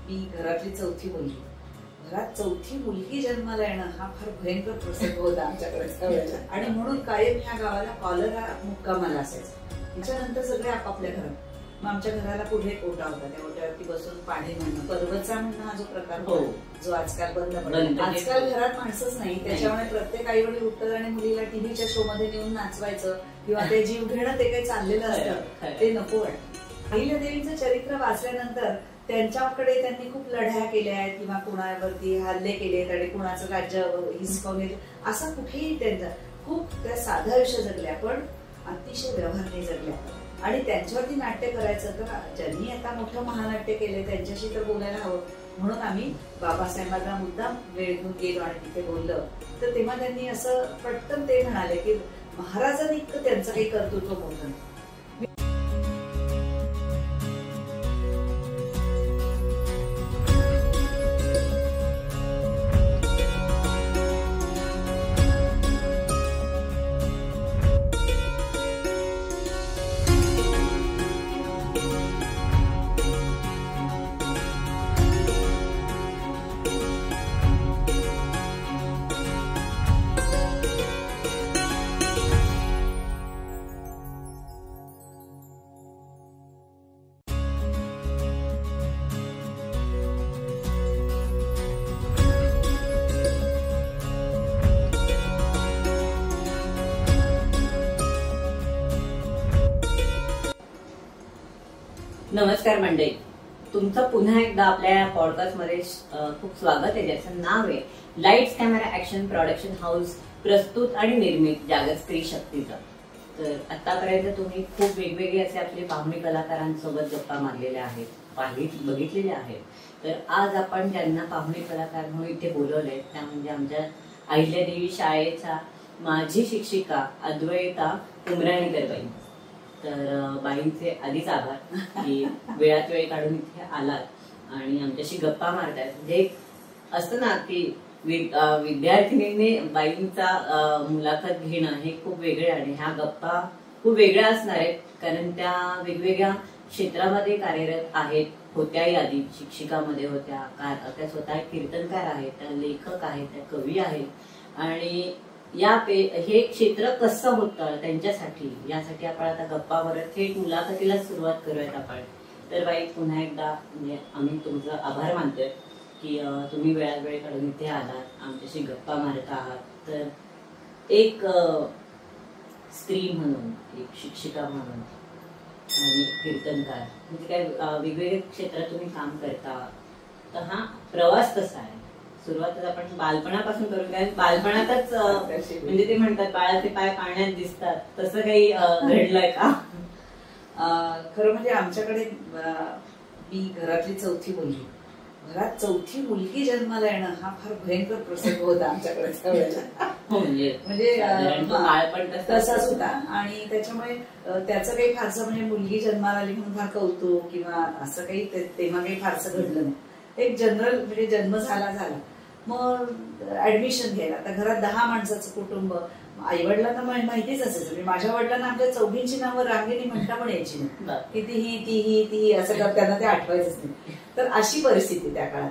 मी घरातली चौथी मुलगी. घरात चौथी मुलगी जन्माला येणं हा फार भयंकर प्रसंग होता आमच्याकडे. आणि म्हणून कायम ह्या गावाला कॉलरा मुक्कामाला असायचा. त्याच्यानंतर सगळे आपापल्या घरात. मग आमच्या घराला पुढे एक ओटा होता. त्या ओट्यावरती बसून पाणी म्हणणं, पर्वचा म्हणणं हा जो प्रकार होता जो आजकाल बंद पडला. आजकाल घरात माणसंच नाही, त्याच्यामुळे प्रत्येक आई वडील उठतात आणि मुलीला टीव्हीच्या शो मध्ये नेऊन नाचवायचं किंवा ते जीव घेणं ते काही चाललेलं असतं ते नको वाटतं. अहिल्यादेवींचं चरित्र वाचल्यानंतर त्यांच्याकडे त्यांनी खूप लढ्या केल्या आहेत किंवा कुणावरती हल्ले केलेत आणि कुणाचं राज्य हिसकावून असं कुठेही त्यांचं खूप त्या साधं आयुष्य जगल्या, पण अतिशय व्यवहारने जगल्या. आणि त्यांच्यावरती नाट्य करायचं तर ज्यांनी आता मोठं महानाट्य केलंय त्यांच्याशी तर बोलायला हवं. म्हणून आम्ही बाबासाहेबांना मुद्दाम वेळ घेऊन गेलो आणि तिथे बोललो. तर तेव्हा त्यांनी असं पटकन ते म्हणाले की महाराजांनी इतकं त्यांचं काही कर्तृत्व मोठं. नमस्कार मंडळी, तुमचं पुन्हा एकदा आपल्या पॉडकास्ट मध्ये खूप स्वागत आहे, ज्याचं नाव आहे lights camera action production house, प्रस्तुत आणि निर्मित जागर स्त्री शक्तीचं. तर आतापर्यंत तुम्ही खूप वेगवेगळे असे आपले पाहुणे कलाकारांसोबत गप्पा मारलेल्या आहेत, बघितलेल्या आहेत. तर आज आपण ज्यांना पाहुणे कलाकार म्हणून इथे बोलवले त्या म्हणजे आमच्या अहिल्यादेवी शाळेच्या माजी शिक्षिका अद्वैता उमराणीकर बाई. तर बाईंचे आधीच आभार की वेळात वेळ काढून इथे आलात आणि आमच्याशी गप्पा मारतायत. म्हणजे असतं ना की विद्यार्थिनीने बाईंचा मुलाखत घेणं हे खूप वेगळे आणि ह्या गप्पा खूप वेगळ्या असणार आहेत, कारण त्या वेगवेगळ्या क्षेत्रामध्ये कार्यरत आहेत. होत्याही आधी शिक्षिकामध्ये होत्या, त्या स्वतः कीर्तनकार आहेत, त्या लेखक आहेत, त्या कवी आहेत. आणि हे क्षेत्र कसं होतं त्यांच्यासाठी, यासाठी आपण आता गप्पावर थेट मुलाखतीला सुरुवात करूयात आपण. तर बाई, पुन्हा एकदा म्हणजे आम्ही तुमचा आभार मानतोय की तुम्ही वेळात वेळ काढून इथे आलात, आमच्याशी गप्पा मारत आहात. तर एक स्त्री म्हणून, एक शिक्षिका म्हणून आणि कीर्तनकार म्हणजे काय वेगवेगळ्या क्षेत्रात तुम्ही काम करता, तर हा प्रवास कसा आहे? सुरुवातच आपण बालपणापासून करून, कारण बालपणातच म्हणजे ते म्हणतात बाळाचे पाय पाण्यात दिसतात, तसं काही घडलंय का? खरं म्हणजे आमच्याकडे मी घरातली चौथी मुलगी. घरात चौथी मुलगी जन्माला येणं हा फार भयंकर प्रसंग होता आमच्याकडे. म्हणजे बाळपण तसाच होता. आणि त्याच्यामुळे त्याचं काही फारसं म्हणजे मुलगी जन्माला आली म्हणून फार कौतुक किंवा असं काही तेव्हा काही फारसं घडलं नाही. एक जनरल म्हणजे जन्म झाला मग ऍडमिशन घ्यायला. आता घरात 10 माणसाचं कुटुंब, आईवडिलांना माहितीच असायचं. म्हणजे माझ्या वडिलांना आमच्या चौघींची नावं रांगेने म्हणता पण यायची नाही, की ती असं त्यांना ते आठवायचंच नाही. तर अशी परिस्थिती त्या काळात.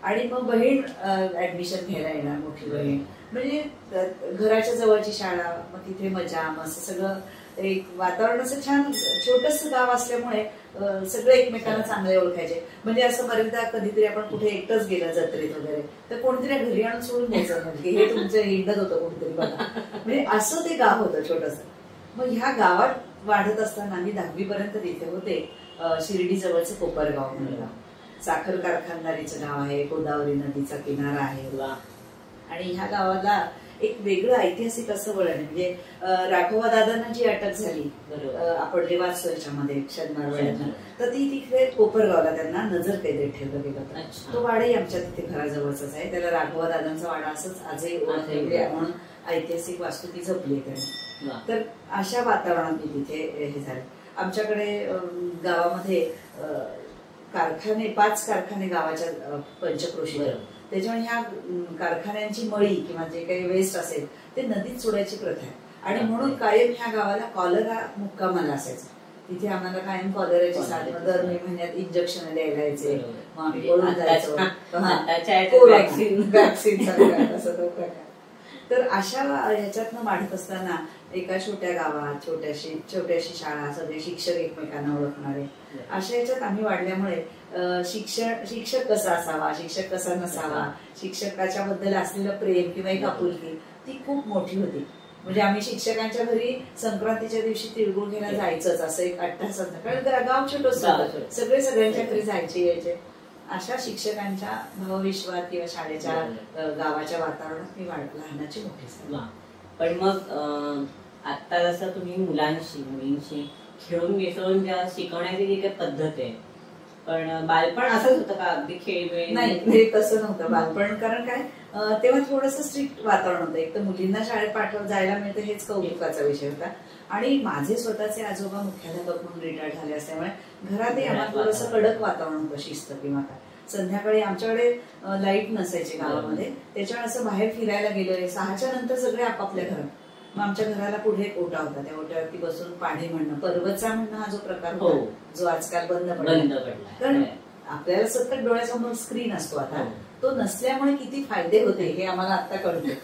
आणि मग बहीण ऍडमिशन घ्यायला येणार, मोठी बहीण. म्हणजे घराच्या जवळची शाळा, मग तिथे मजा, मग असं सगळं एक वातावरण असं छान. छोटस गाव असल्यामुळे सगळे एकमेकांना चांगले ओळखायचे. म्हणजे असं बरेचदा कधीतरी आपण कुठे एकटंच गेलं जत्रेत वगैरे तर कोणीतरी घरी आणून सोडून द्यायचं म्हणजे हे तुमचं हिंडत होतं कोणीतरी बघा. म्हणजे असं ते गाव होतं छोटस. मग ह्या गावात वाढत असताना मी 10वी पर्यंत तिथे होते. शिर्डी जवळचं कोपरगाव म्हणून गाव, साखर कारखानदारीचं गाव आहे, गोदावरी नदीचा किनारा आहे. आणि ह्या गावाला एक वेगळं ऐतिहासिक असं वळण. म्हणजे राघवा दादांना जी अटक झाली आपण वाचतो याच्यामध्ये शनिवार वेळेला, तर ती तिथे कोपरगावला त्यांना नजर कैदेत ठेवलं गेलं. तो वाडाही आमच्या तिथे घराजवळचाच आहे. त्याला राघवा दादांचा वाडा असंच आजही म्हणून ऐतिहासिक वास्तू ती जपली त्यांनी. तर अशा वातावरणात मी तिथे हे झाले. आमच्याकडे गावामध्ये कारखाने, 5 कारखाने गावाच्या पंचक्रोशी. त्याच्यामुळे ह्या कारखान्यांची मळी किंवा जे काही वेस्ट असेल ते नदीत सोडायची प्रथा आहे. आणि म्हणून कायम ह्या गावाला कॉलरा मुक्कामाला असायचं. तिथे आम्हाला कायम कॉलराची साथ, दर मे महिन्यात इंजेक्शन द्यायला यायचे, मग आम्ही पळून जायचो, वॅक्सिन असं तो प्रकार. तर अशा ह्याच्यातनं वाढत असताना एका छोट्या गावात छोट्याशी शाळा, सगळे शिक्षक एकमेकांना ओळखणारे, अशा ह्याच्यात आम्ही वाढल्यामुळे शिक्षक कसा असावा, शिक्षक कसा नसावा, शिक्षकाच्या बद्दल असलेलं प्रेम किंवा एक आपुलकी ती खूप मोठी होती. म्हणजे आम्ही शिक्षकांच्या घरी संक्रांतीच्या दिवशी तिळगुळ घ्यायला जायचंच, असं एक अट्टास, कारण गाव छोटंच सगळे सगळ्यांच्या घरी जायचे यायचे. अशा शिक्षकांच्या भावविश्वात किंवा शाळेच्या गावाच्या वातावरणात मी लहानाची मोठी झाली. पण मग आता जसं तुम्ही मुलींशी खेळून मिसळून ज्या शिकवण्याची जी काही पद्धत आहे, पण बालपण असंच होतं का अगदी खेळ? नाही, ते तसं नव्हतं बालपण. कारण काय, तेव्हा थोडंसं स्ट्रिक्ट वातावरण होतं. एक तर मुलींना शाळेत जायला मिळतं हेच कौतुकाचा विषय होता, आणि माझे स्वतःचे आजोबा मुख्याध्यापक म्हणून रिटायर झाले असल्यामुळे घरातही आम्हाला थोडंसं कडक वातावरण होतं, शिस्त किंवा काय. संध्याकाळी आमच्याकडे लाईट नसायची गावामध्ये, त्याच्यामुळे असं बाहेर फिरायला गेलं 6च्या नंतर सगळे आपापल्या घरात. मग आमच्या घराला पुढे एक ओटा होता, त्या ओट्यावरती बसून पाढे म्हणणं, पर्वतचा म्हणणं हा जो प्रकार होता, जो आजकाल बंद पडला. कारण आपल्याला सतत डोळ्यासमोर स्क्रीन असतो आता, तो नसल्यामुळे किती फायदे होते हे आम्हाला आता कळते.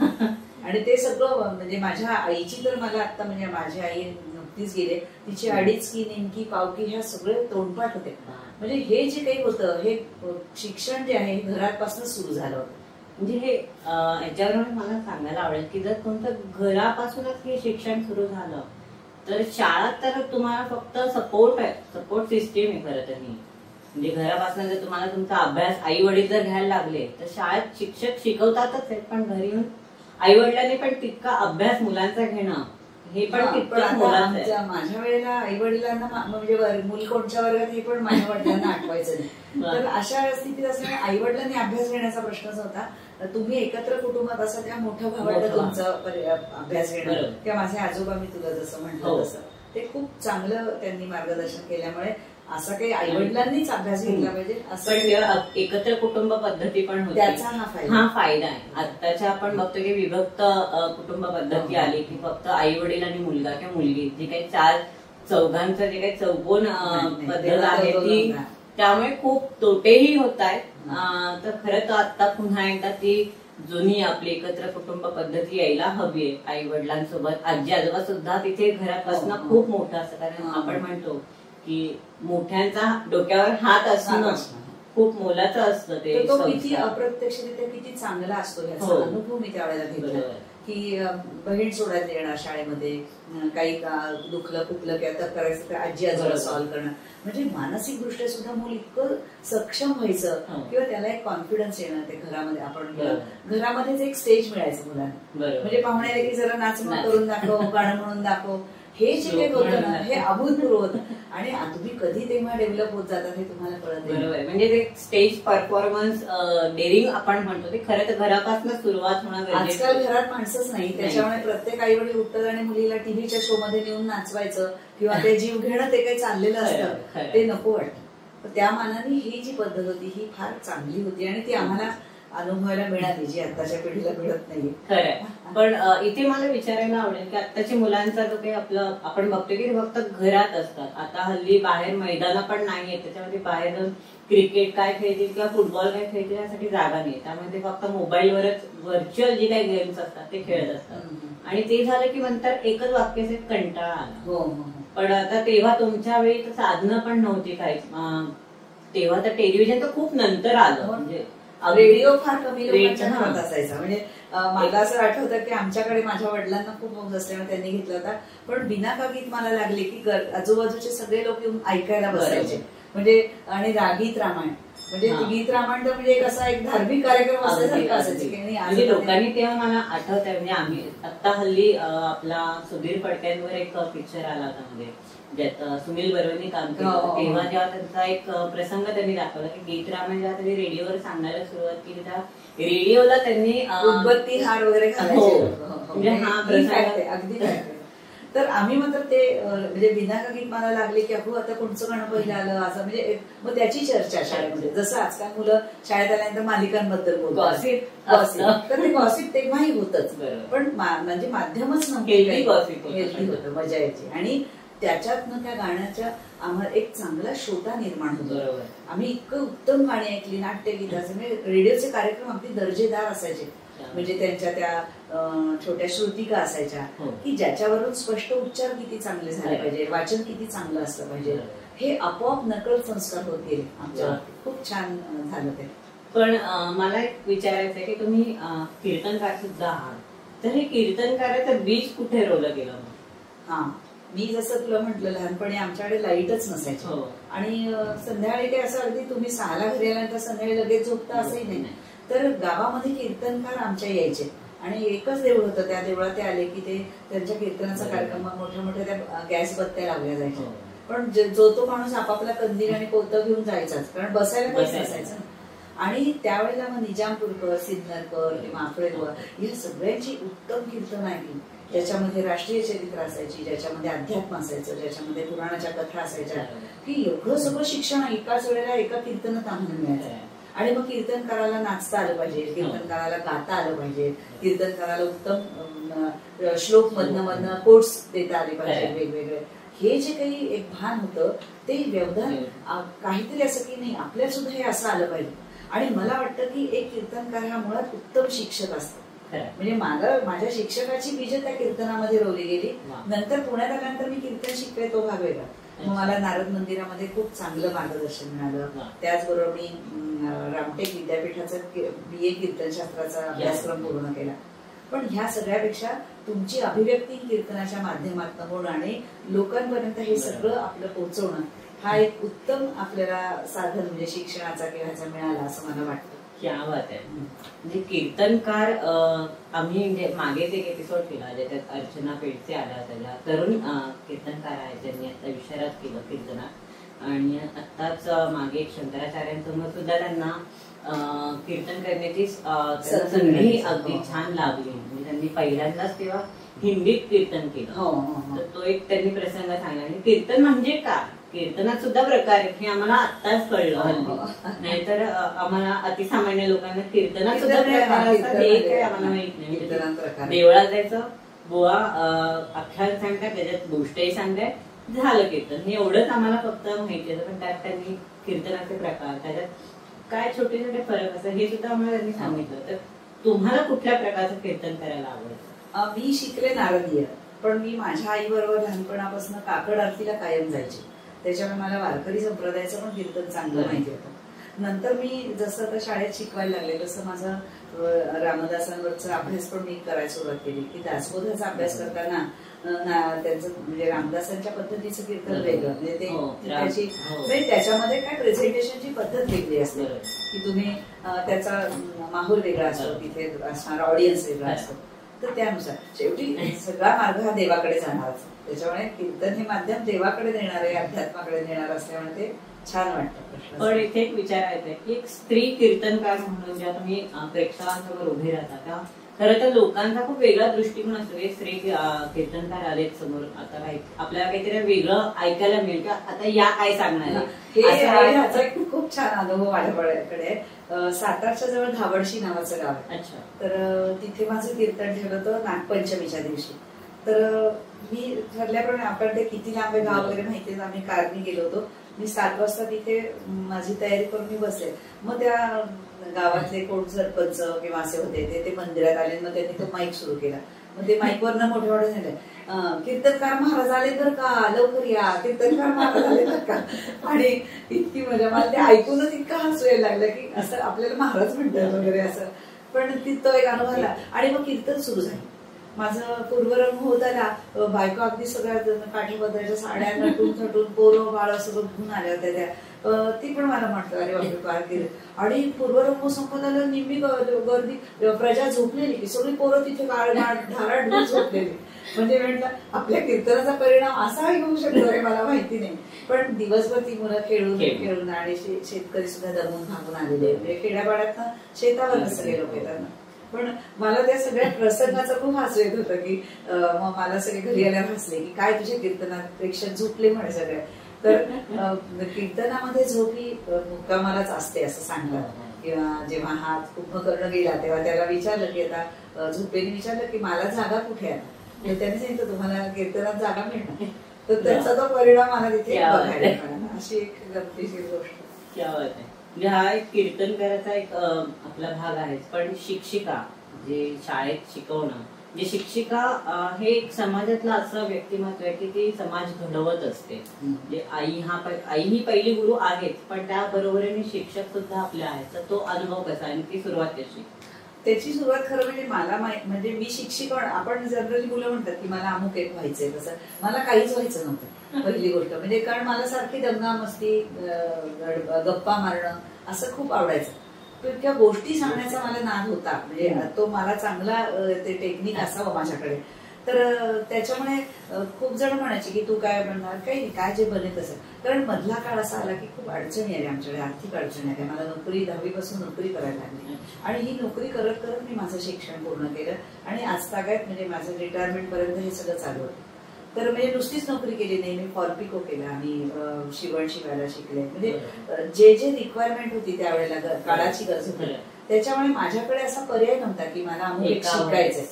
आणि ते सगळं म्हणजे माझ्या आईची तर मला आता, म्हणजे माझी आई नुकतीच गेले, तिची 2.5 की नेमकी पावकी ह्या सगळे तोंडपाठ होते. म्हणजे हे जे काही होतं, हे शिक्षण जे आहे हे घरापासून सुरू झालं होतं. म्हणजे हे याच्यावर मला सांगायला आवडेल की जर तुमचं घरापासूनच हे शिक्षण सुरू झालं तर शाळात तर तुम्हाला फक्त सपोर्ट सिस्टीम आहे खरं तर. म्हणजे घरापासून जर तुम्हाला तुमचा अभ्यास आई वडील जर घ्यायला लागले तर शाळेत शिक्षक शिकवतातच आहेत, पण घरी येऊन आई वडिलांनी पण तितका अभ्यास मुलांचा घेणं हे पण माझ्या वेळेला आई वडिलांना म्हणजे मूल कोणत्या वर्गात हे पण माझ्या वडिलांना आठवायचं नाही. तर अशा स्थितीत असल्यामुळे आई वडिलांनी अभ्यास घेण्याचा प्रश्नच होता. तुम्ही एकत्र कुटुंबात असा त्या मोठ्या भावाला तुमचा अभ्यास घेणं, किंवा माझे आजोबा मी तुला जसं म्हटलं तसं ते खूप चांगलं त्यांनी मार्गदर्शन केल्यामुळे असं काही आई वडिलांनीच अभ्यास घेतला पाहिजे असं एकत्र कुटुंब पद्धती पण होती, त्याचा हा फायदा आहे. आताच्या आपण बघतो की विभक्त कुटुंब पद्धती आली की फक्त आई वडील आणि मुलगा किंवा मुलगी, जी काही 4 चौघांचं जे काही चौकोन पद्धत आहे ती, त्यामुळे खूप तोटेही होत आहेत. तर खरं तर आता पुन्हा एकदा ती जुनी आपली एकत्र कुटुंब पद्धती यायला हवी आहे. आई वडिलांसोबत आजी आजोबा सुद्धा तिथे घरापासून खूप मोठं असतं, कारण आपण म्हणतो की मोठ्यांचा डोक्यावर हात असणं खूप मोलाचं असतं. ते तो किती अप्रत्यक्षरित्या किती चांगला असतो याचा अनुभव मी त्यावेळेला घेतला. की बहीण सोडायला येणार शाळेमध्ये, काही दुखलं खुपलं किंवा करायचं तर आजी आजोबा सॉल्व्ह करणं, म्हणजे मानसिक दृष्ट्या सुद्धा मूल इतकं सक्षम व्हायचं किंवा त्याला एक कॉन्फिडन्स येणं. ते घरामध्ये आपण घरामध्येच एक स्टेज मिळायचं मुलांना, म्हणजे पाहुणे आले की जरा नाचणं करून दाखव, गाणं म्हणून दाखव, हे जे काही होतं ना हे अभूतपूर्व होतं. आणि तुम्ही कधी तेव्हा डेव्हलप होत जातात हे तुम्हाला कळत नाही. बरोबर, म्हणजे ते स्टेज परफॉर्मन्स डेअरिंग आपण म्हणतो ते खरं तर घरापासून सुरुवात होणं. आजकाल घरात माणसंच नाही, त्याच्यामुळे प्रत्येक आई वडील उठतात आणि मुलीला टीव्हीच्या शो मध्ये नेऊन नाचवायचं किंवा ते जीव घेणं ते काही चाललेलं असतं, ते नको वाटतं. त्या मानाने ही जी पद्धत होती ही फार चांगली होती आणि ती आम्हाला अनुभवायला मिळाली, जी आताच्या पिढीला मिळत नाही. खरंय. पण इथे मला विचारायला आवडेल की आताच्या मुलांचा जो काही आपलं आपण बघतो की फक्त घरात असतात. आता हल्ली बाहेर मैदान पण नाहीये, त्याच्यामध्ये बाहेर जाऊन क्रिकेट काय खेळतील किंवा फुटबॉल काय खेळतील यासाठी जागा नाही, त्यामुळे ते फक्त मोबाईलवरच व्हर्च्युअल जे काही गेम्स असतात ते खेळत असतात. आणि ते झालं की नंतर एकच वाक्य असेल, कंटाळा आला. पण आता तेव्हा तुमच्या वेळी तर साधनं पण नव्हती काही, तेव्हा तर टेलिव्हिजन तर खूप नंतर आलं. म्हणजे रेडिओ फार कमी लोकांच्या असायचा. म्हणजे मला असं आठवतं की आमच्याकडे माझ्या वडिलांना खूप हौस असल्यामुळे त्यांनी घेतला होता, पण बिना का गीत मला लागले की आजूबाजूचे सगळे लोक येऊन ऐकायला बसायचे. म्हणजे आणि गीत रामायण, म्हणजे गीत रामायण तर म्हणजे असा एक धार्मिक कार्यक्रम असल्यासारखं असायचे. आणि लोकांनी तेव्हा मला आठवत आहे, म्हणजे आम्ही आता हल्ली आपला सुधीर फडक्यांवर एक पिक्चर आला होता, म्हणजे ज्यात सुनील बर्वेंनी काम केलं. तेव्हा जेव्हा त्यांचा एक प्रसंग त्यांनी दाखवला की गीत रामायण जेव्हा त्यांनी रेडिओवर सांगायला सुरुवात केली त्या रेडिओला त्यांनी उदबत्ती हार वगैरे घालायचे. म्हणजे हा प्रसंग अगदी. तर आम्ही मात्र ते म्हणजे बिना का गीत मला लागले की अहो आता कोणचं गाणं पहिलं आलं असं, म्हणजे मग त्याची चर्चा शाळेमध्ये. जसं आजकाल मुलं शाळेत आल्यानंतर मालिकांबद्दल बोलतात, तर ते गॉसिप तेव्हाही होतच, पण म्हणजे माध्यमच नव्हतं, हेल्दी होतं, मजा यायची. आणि त्याच्यातनं त्या गाण्याच्या आम्हाला एक चांगला श्रोता निर्माण होतो. बरोबर. आम्ही इतकं उत्तम गाणी ऐकली, नाट्यगीताचे म्हणजे रेडिओचे कार्यक्रम अगदी दर्जेदार असायचे. म्हणजे त्यांच्या त्या छोट्या श्रुतिका असायच्या की ज्याच्यावरून स्पष्ट उच्चार किती चांगले झाले पाहिजे, वाचन किती चांगलं असलं पाहिजे, हे आपोआप नकळत संस्कार होत गेले आमच्या. खूप छान झालं ते. पण मला एक विचारायचं आहे की तुम्ही कीर्तनकार सुद्धा आहात, तर हे कीर्तनकाराचं बीज कुठे रोवलं गेलं? हा, मी जसं तुला म्हटलं लहानपणी आमच्याकडे लाईटच नसायची आणि संध्याकाळी काय असं अगदी तुम्ही 6ला घरी आल्यानंतर संध्याकाळी लगेच झोपता असंही नाही. तर गावामध्ये कीर्तनकार आमच्या यायचे आणि एकच देऊळ होतं, त्या देवळात ते आले की ते त्यांच्या कीर्तनाचा कार्यक्रम मोठ्या मोठ्या त्या गॅस बत्त्या लावल्या जायच्या. पण जो तो माणूस आपापला कंदील आणि पोतं घेऊन जायचाच, कारण बसायला काहीच नसायचं. आणि त्यावेळेला मग निजामपूरकर, सिन्नरकर, माफळेकर या सगळ्यांची उत्तम कीर्तन ऐकली. ज्याच्यामध्ये राष्ट्रीय चरित्र असायची, ज्याच्यामध्ये अध्यात्म असायचं, ज्याच्यामध्ये पुराणाच्या कथा असायच्या, की एवढं सगळं शिक्षण एकाच वेळेला एका कीर्तनात आम्हाला मिळायचं. आणि मग कीर्तनकाराला नाचता आलं पाहिजे, कीर्तनकाराला गाता आलं पाहिजे, कीर्तनकाराला उत्तम श्लोक मधनं कोट्स देता आले पाहिजे वेगवेगळे. हे जे काही एक भान होतं ते व्यवधान काहीतरी असं की नाही आपल्याला सुद्धा हे असं आलं पाहिजे. आणि मला वाटतं की एक कीर्तनकार हा मुळात उत्तम शिक्षक असतो. म्हणजे माझ्या शिक्षकाची बीज त्या कीर्तनामध्ये रोवली गेली. नंतर पुण्यात आल्यानंतर मी कीर्तन शिकले, तो भाग वेगळा. मग मला नारद मंदिरामध्ये खूप चांगलं मार्गदर्शन मिळालं. त्याचबरोबर मी रामटेक विद्यापीठाचा BA कीर्तनशास्त्राचा अभ्यासक्रम पूर्ण केला. पण ह्या सगळ्यापेक्षा तुमची अभिव्यक्ती कीर्तनाच्या माध्यमातून होणं आणि लोकांपर्यंत हे सगळं आपलं पोहोचवणं हा एक उत्तम आपल्याला साधन म्हणजे शिक्षणाचा किंवा ह्याचा मिळाला असं मला वाटतं. क्या बात आहे. म्हणजे कीर्तनकार आम्ही म्हणजे मागेच एक एपिसोड केला ज्याच्यात अर्चना पेडसे आल्या, त्याच्या तरुण कीर्तनकार आहेत ज्यांनी आता विशारद केलं कीर्तनात. आणि आत्ताच मागे एक शंकराचार्यांसमोर सुद्धा त्यांना कीर्तन करण्याची संधी अगदी छान लाभली. म्हणजे त्यांनी पहिल्यांदाच तेव्हा हिंदीत कीर्तन केलं. तर तो एक त्यांनी प्रसंग सांगला. आणि कीर्तन म्हणजे का, कीर्तनात सुद्धा प्रकार आहेत हे आम्हाला आत्ताच कळलं. नाहीतर आम्हाला अतिसामान्य लोकांना कीर्तनात सुद्धा प्रकार असतात हे काही आम्हाला माहित नाही. देवळात जायचं, बुवा अख्यान सांगतात, त्याच्यात गोष्टही सांगताय, झालं कीर्तन, हे एवढंच आम्हाला फक्त माहिती होतं. पण त्यात त्यांनी कीर्तनाचे प्रकार, त्याच्यात काय छोटे छोटे फरक असतात हे सुद्धा आम्हाला त्यांनी सांगितलं. तर तुम्हाला कुठल्या प्रकारचं कीर्तन करायला आवडतं? मी शिकले नारदीय, पण मी माझ्या आई बरोबर लहानपणापासून काकड आरतीला कायम जायचे. त्याच्यामुळे मला वारकरी संप्रदायाचं पण कीर्तन चांगलं माहिती होतं. नंतर मी जसं आता शाळेत शिकवायला लागले तसं माझा रामदासांवरचा अभ्यास पण मी करायला सुरुवात केली. की दासबोधाचा अभ्यास करताना त्यांचं म्हणजे रामदासांच्या पद्धतीचं कीर्तन वेगळं, म्हणजे त्याच्यामध्ये काय प्रेझेंटेशनची पद्धत वेगळी असते की तुम्ही त्याचा माहोल वेगळा असतो, तिथे असणारा ऑडियन्स वेगळा असतो. तर त्यानुसार शेवटी सगळा मार्ग हा देवाकडे जाणार. त्याच्यामुळे कीर्तन हे माध्यम देवाकडे नेणार आहे, अध्यात्माकडे नेणार असल्यामुळे ते छान वाटतं. पण इथे एक विचारायचं की एक स्त्री कीर्तनकार म्हणून जेव्हा तुम्ही प्रेक्षकांसमोर उभे राहता तेव्हा खरं तर लोकांचा खूप वेगळा दृष्टिकोन असतो. एक स्त्री कीर्तनकार आले समोर, आता आपल्याला काहीतरी वेगळं ऐकायला मिळतं, आता या काय सांगणार. ह्याचा खूप छान अनुभव माझ्याकडे. सातारच्या जवळ धावडशी नावाचं गाव आहे. तर तिथे माझं कीर्तन ठेवलं होतं नागपंचमीच्या दिवशी. तर मी ठरल्याप्रमाणे आपण ते किती लांब गाव वगैरे माहिती, आम्ही कारनी गेलो होतो. मी 7 वाजता तिथे माझी तयारी करून मी बसले. मग त्या गावातले कोण सरपंच किंवा असे होते ते मंदिरात आले. मग त्यांनी तो माईक सुरू केला. मग ते माईकवरनं मोठे मोठे झाले, कीर्तनकार महाराज आले बरं का, लवकर या, कीर्तनकार महाराज आले बरं का. आणि इतकी मजा, मला ते ऐकूनच इतका हसू यायला लागलं की असं आपल्याला महाराज म्हणतात वगैरे असं. पण तो एक अनुभव आला. आणि मग कीर्तन सुरू झालं. माझं पूर्वरंग होत आला. बायका अगदी सगळ्या काठीपदराच्या साड्या नटून थटून पोरं बाळ सगळं घेऊन आल्या होत्या त्या. ती पण मला म्हटलं अरे बापरे काय केलं. आणि पूर्वरंग संपत आलं, निम्मी गर्दी प्रजा झोपलेली की सगळी पोरं तिथे धाराड झोपलेली. म्हणजे म्हटलं आपल्या कीर्तनाचा परिणाम असाही होऊ शकतो हे मला माहिती नाही. पण दिवसभर ती मुलं खेळून आणि शेतकरी सुद्धा दमून भागून आलेले. म्हणजे खेड्यापाड्यात शेतावर सगळे लोक येतात. पण मला त्या सगळ्या प्रसंगाचं खूप हसू येत होतं की मग मला सगळे घरी आल्यावर हसले की काय तुझ्या कीर्तनात प्रेक्षक झोपले म्हणे सगळे. तर कीर्तनामध्ये झोप ही मुक्कामालाच असते असं सांगतात. किंवा जेव्हा हा कुंभकर्ण गेला तेव्हा त्याला विचारलं की आता झोपेने विचारलं की मला जागा कुठे आहे. त्याने सांगितलं तुम्हाला कीर्तनात जागा मिळणार. तर त्याचा तो परिणाम मला तिथे बघायला मिळाला. अशी एक गमतीशीर गोष्ट. क्या बात आहे. म्हणजे हा एक कीर्तनकाराचा एक आपला भाग आहे. पण शिक्षिका जे शाळेत शिकवणं, जे शिक्षिका हे एक समाजातलं असं व्यक्तिमत्व आहे की ती समाज घडवत असते. म्हणजे आई ही पहिली गुरु आहेच, पण त्या बरोबरीने शिक्षक सुद्धा आपले आहेत. तर तो अनुभव कसा आणि ती सुरुवात कशी? त्याची सुरुवात खरं म्हणजे मला म्हणजे मी शिक्षिका, आपण जनरली मुलं म्हणतात की मला अमुक एक व्हायचंय, तसं मला काहीच व्हायचं नव्हतं पहिली गोष्ट म्हणजे. कारण मला सारखी दंगा मस्ती गप्पा मारणं असं खूप आवडायचं. त्या गोष्टी सांगण्याचा मला नाद होता, म्हणजे तो मला चांगला ते टेक्निक असावं माझ्याकडे. तर त्याच्यामुळे खूप जण म्हणायचे की तू काय म्हणणार, काही काय जे बने तसं. कारण मधला काळ असा आला की खूप अडचणी आल्या आमच्याकडे, आर्थिक अडचणी आल्या. मला नोकरी 10वीपासून नोकरी करायला लागली आणि ही नोकरी करत करत मी माझं शिक्षण पूर्ण केलं आणि आज तागायत म्हणजे माझं रिटायरमेंट पर्यंत हे सगळं चालू होतं. तर म्हणजे नुसतीच नोकरी केली नाही, मी फॉरपिको केला आणि शिवण शिवायला शिकले. म्हणजे जे जे रिक्वायरमेंट होती त्यावेळेला काळाची गरज होती, त्याच्यामुळे माझ्याकडे असा पर्याय नव्हता की मला अमुक एक शिकायचंय.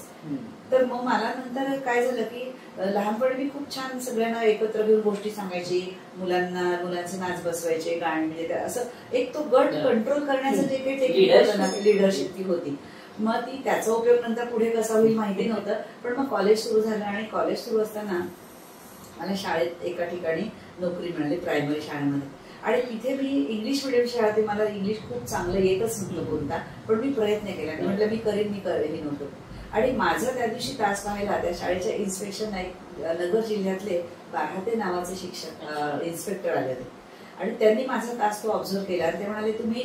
तर मग मला नंतर काय झालं की लहानपणी मी खूप छान सगळ्यांना एकत्र घेऊन गोष्टी सांगायची, मुलांचे नाच बसवायचे, गाणी, म्हणजे असं एक तो गट कंट्रोल करण्याचं जे काही टेक्निक होतं ना, लिडरशिप ती होती. मग ती त्याचा उपयोग नंतर पुढे कसा होईल माहिती नव्हतं. पण मग कॉलेज सुरू झालं आणि कॉलेज सुरू असताना मला शाळेत एका ठिकाणी नोकरी मिळाली, प्रायमरी शाळेमध्ये. आणि तिथे मी इंग्लिश मिडियम शाळा, ते मला इंग्लिश खूप चांगलं येतच नव्हतं बोलता, पण मी प्रयत्न केला. मी म्हटलं मी करेन नव्हतं. आणि माझा त्या दिवशी तास पाहायला त्या शाळेच्या इन्स्पेक्शन नगर जिल्ह्यातले बाराते नावाचे शिक्षक इन्स्पेक्टर आले होते आणि त्यांनी माझा तास तो ऑब्झर्व केला. ते म्हणाले तुम्ही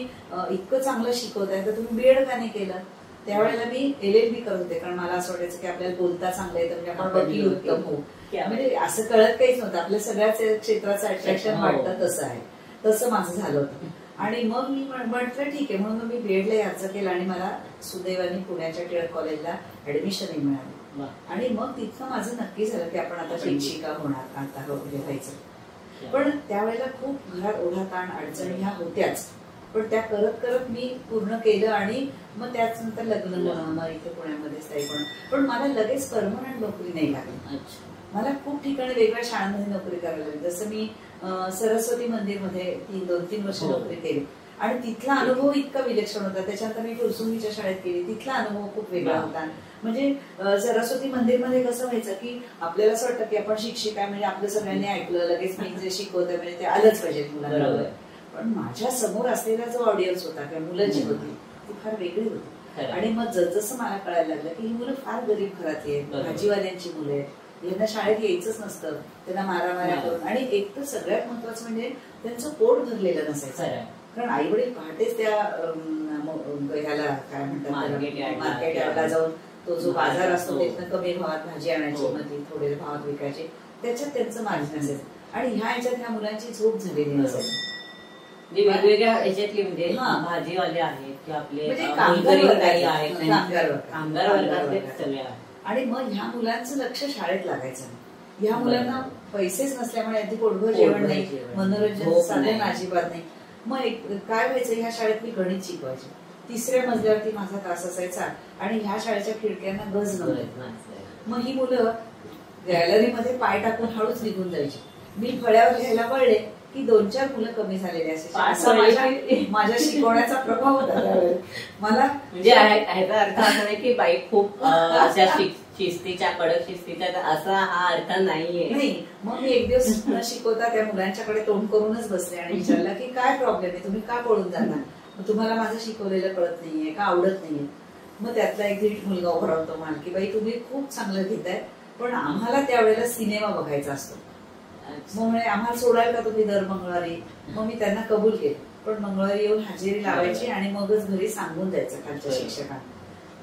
इतकं चांगलं शिकवताय तर तुम्ही बीएड का नाही केलं? त्यावेळेला मी LLB करत होते, कारण मला असं वाटायचं की आपल्याला बोलता चांगलं येतं म्हणजे आपण वकील उत्तम होऊ. म्हणजे असं कळत काहीच नव्हतं, आपल्या सगळ्याच क्षेत्राचं अट्रॅक्शन वाटतं तसं आहे, तसं माझं झालं होतं. आणि मग मी म्हटलं ठीक आहे, म्हणून मी बीएडला अर्ज केला आणि मला सुदैवाने पुण्याच्या टिळक कॉलेजला ऍडमिशनही मिळाली. आणि मग तिथं माझं नक्की झालं की आपण आता शिक्षिका होणार, आता व्हायचं. पण त्यावेळेला खूप घरात ओढाताण अडचणी ह्या होत्याच, पण त्या करत करत मी पूर्ण केलं. आणि मग त्याच नंतर लग्न मग इथे पुण्यामध्ये स्थायिक होणं. पण मला लगेच परमनंट नोकरी नाही लागली. मला खूप ठिकाणी वेगवेगळ्या शाळांमध्ये नोकरी करायला लागली. जसं मी सरस्वती मंदिरमध्ये 2-3 वर्ष नोकरी केली आणि तिथला अनुभव इतका विलक्षण होता. त्याच्यानंतर मी फुरसुंगीच्या शाळेत केली, तिथला अनुभव खूप वेगळा होता. म्हणजे सरस्वती मंदिरमध्ये कसं व्हायचं की आपल्याला असं वाटतं की आपण शिक्षिका आहे म्हणजे आपलं सगळ्यांनी ऐकलं, लगेच मी जे शिकवतोय म्हणजे ते आलंच पाहिजे मुलांना. पण माझ्या समोर असलेला जो ऑडियन्स होता किंवा मुलं जी होती ती फार वेगळी होती. आणि मग जसं मला कळायला लागलं की ही मुलं फार गरीब घरातली आहेत, भाजीवाल्यांची मुलं आहेत, यांना शाळेत यायचंच नसतं, त्यांना मारामाऱ्या करून. आणि एक तर सगळ्यात महत्वाचं म्हणजे त्यांचं पोट भरलेलं नसायचं, कारण आई वडील पहाटेच त्या ह्याला काय म्हणतात मार्केट यार्डला जाऊन तो जो बाजार असतो तिथनं कमी भावात भाजी आणायची, मग ती थोडे भावात विकायचे, त्याच्यात त्यांचं मार्जिन असायचं. आणि ह्या ह्याच्यात ह्या मुलांची झोप झालेली नसायची. वेगवेगळ्या ह्याच्यातली म्हणजे भाजीवाले आहेत किंवा आपले कामगार वर्गातले सगळे आहेत. आणि मग ह्या मुलांचं लक्ष शाळेत लागायचं नाही. ह्या मुलांना पैसेच नसल्यामुळे अगदी पोटभर जेवण नाही, मनोरंजन साधन अजिबात नाही. मग काय व्हायचं, ह्या शाळेत मी गणित शिकवायचे, 3ऱ्या मजल्यावरती माझा तास असायचा आणि ह्या शाळेच्या खिडक्यांना गज नव्हते. मग ही मुलं गॅलरीमध्ये पाय टाकून हळूच निघून जायची. मी फळ्यावर घ्यायला वळले की 2-4 मुलं कमी झालेली असायची. माझ्या शिकवण्याचा प्रभाव होता मला. म्हणजे ह्याचा अर्थ असा नाही की बाई खूप अशा शिस्तीच्या कडक शिस्तीच्या, असा हा अर्थ नाहीये. नाही. मग मी एक दिवस न शिकवता त्या मुलांच्याकडे तोंड करूनच बसले आणि विचारलं की काय प्रॉब्लेम आहे, तुम्ही का पळून जाता, तुम्हाला माझं शिकवलेलं कळत नाहीये का, आवडत नाहीये. मग त्यातला एक धीट मुलगा उभा राहतो म्हणाल की बाई तुम्ही खूप चांगलं घेताय, पण आम्हाला त्यावेळेला सिनेमा बघायचा असतो, मग आम्हाला सोडाल का तुम्ही दर मंगळवारी. मग मी त्यांना कबूल केलं, पण मंगळवारी येऊन हजेरी लावायची आणि मगच घरी सांगून द्यायचं खालच्या शिक्षकांना.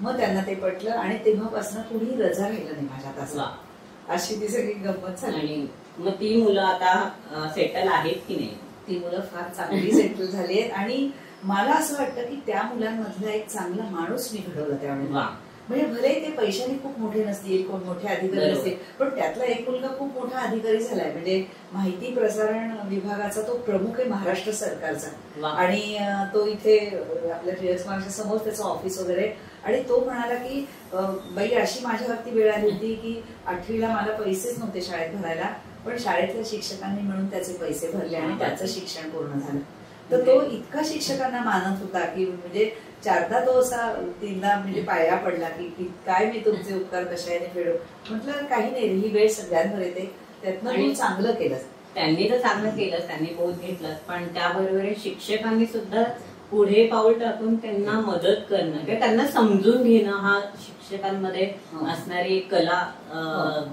मग त्यांना ते पटलं आणि तेव्हापासून कुणी रजा राहिलं नाही माझ्या तासात. अशी ती सगळी गंमत झाली. मग ती मुलं आता सेटल आहेत की नाही? ती मुलं फार चांगली सेटल झाली आहेत आणि मला असं वाटतं की त्या मुलांमधला एक चांगला माणूस मी घडवला त्यावेळेला. म्हणजे भले ते पैशाने खूप मोठे नसतील, कोण मोठे अधिकारी नसतील, पण त्यातला एक मुलगा खूप मोठा अधिकारी झालाय. म्हणजे माहिती प्रसारण विभागाचा तो प्रमुख आहे महाराष्ट्र सरकारचा. आणि तो इथे आपल्या टिळक स्मारकाच्या समोर त्याचं ऑफिस वगैरे. आणि तो म्हणाला की बाई अशी माझ्यावरती वेळ आली होती की 8वीला मला पैसेच नव्हते शाळेत भरायला, पण शाळेतल्या शिक्षकांनी मिळून त्याचे पैसे भरले आणि त्याचं शिक्षण पूर्ण झालं. तर तो इतका शिक्षकांना मानत होता की म्हणजे 4दा तो असा 3दा म्हणजे पाया पडला की काय मी तुमचे उपकार कशाने फेडू. म्हटलं काही नाही, ही वेळ सगळ्यांवर येते, त्यातनं तू चांगलं केलं. त्यांनी तर चांगलं केलं, त्यांनी बोध घेतलं, पण त्याबरोबर शिक्षकांनी सुद्धा पुढे पाऊल टाकून त्यांना मदत करणं किंवा त्यांना समजून घेणं हा शिक्षकांमध्ये असणारी कला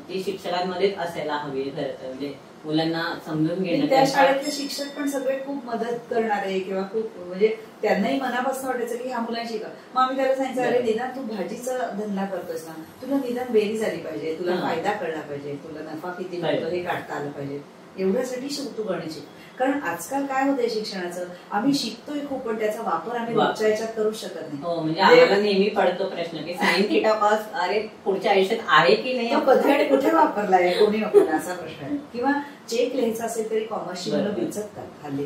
ती शिक्षकांमध्येच असायला हवी खरं तर. म्हणजे मुलांना समजून घेणं. त्या शाळेतले शिक्षक पण सगळे खूप मदत करणारे किंवा खूप म्हणजे त्यांनाही मनापासून वाटायचं की ह्या मुलांना शिका. मग आम्ही त्याला सांगितलं, अरे निदान तू भाजीचा धंदा करतोस ना, तुला निदान बेरीज आली पाहिजे, तुला फायदा कळला पाहिजे, तुला नफा किती मिळतो हे काढता आलं पाहिजे, एवढ्यासाठी शिकतो गणित. कारण आजकाल काय होतंय शिक्षणाचं, आम्ही शिकतोय खूप पण त्याचा वापर आम्ही रोजच्या याच्यात करू शकत नाही. हो, म्हणजे आम्हाला नेहमी पडतो प्रश्न की साइन थिटा कॉस अरे पुढच्या आयुष्यात आहे की नाही, कधी आणि कुठे वापरलाय, कोणी वापरला असा प्रश्न आहे. किंवा चेक लिहायचा असेल तरी कॉमर्सची मुलं बिचकतात हल्ली.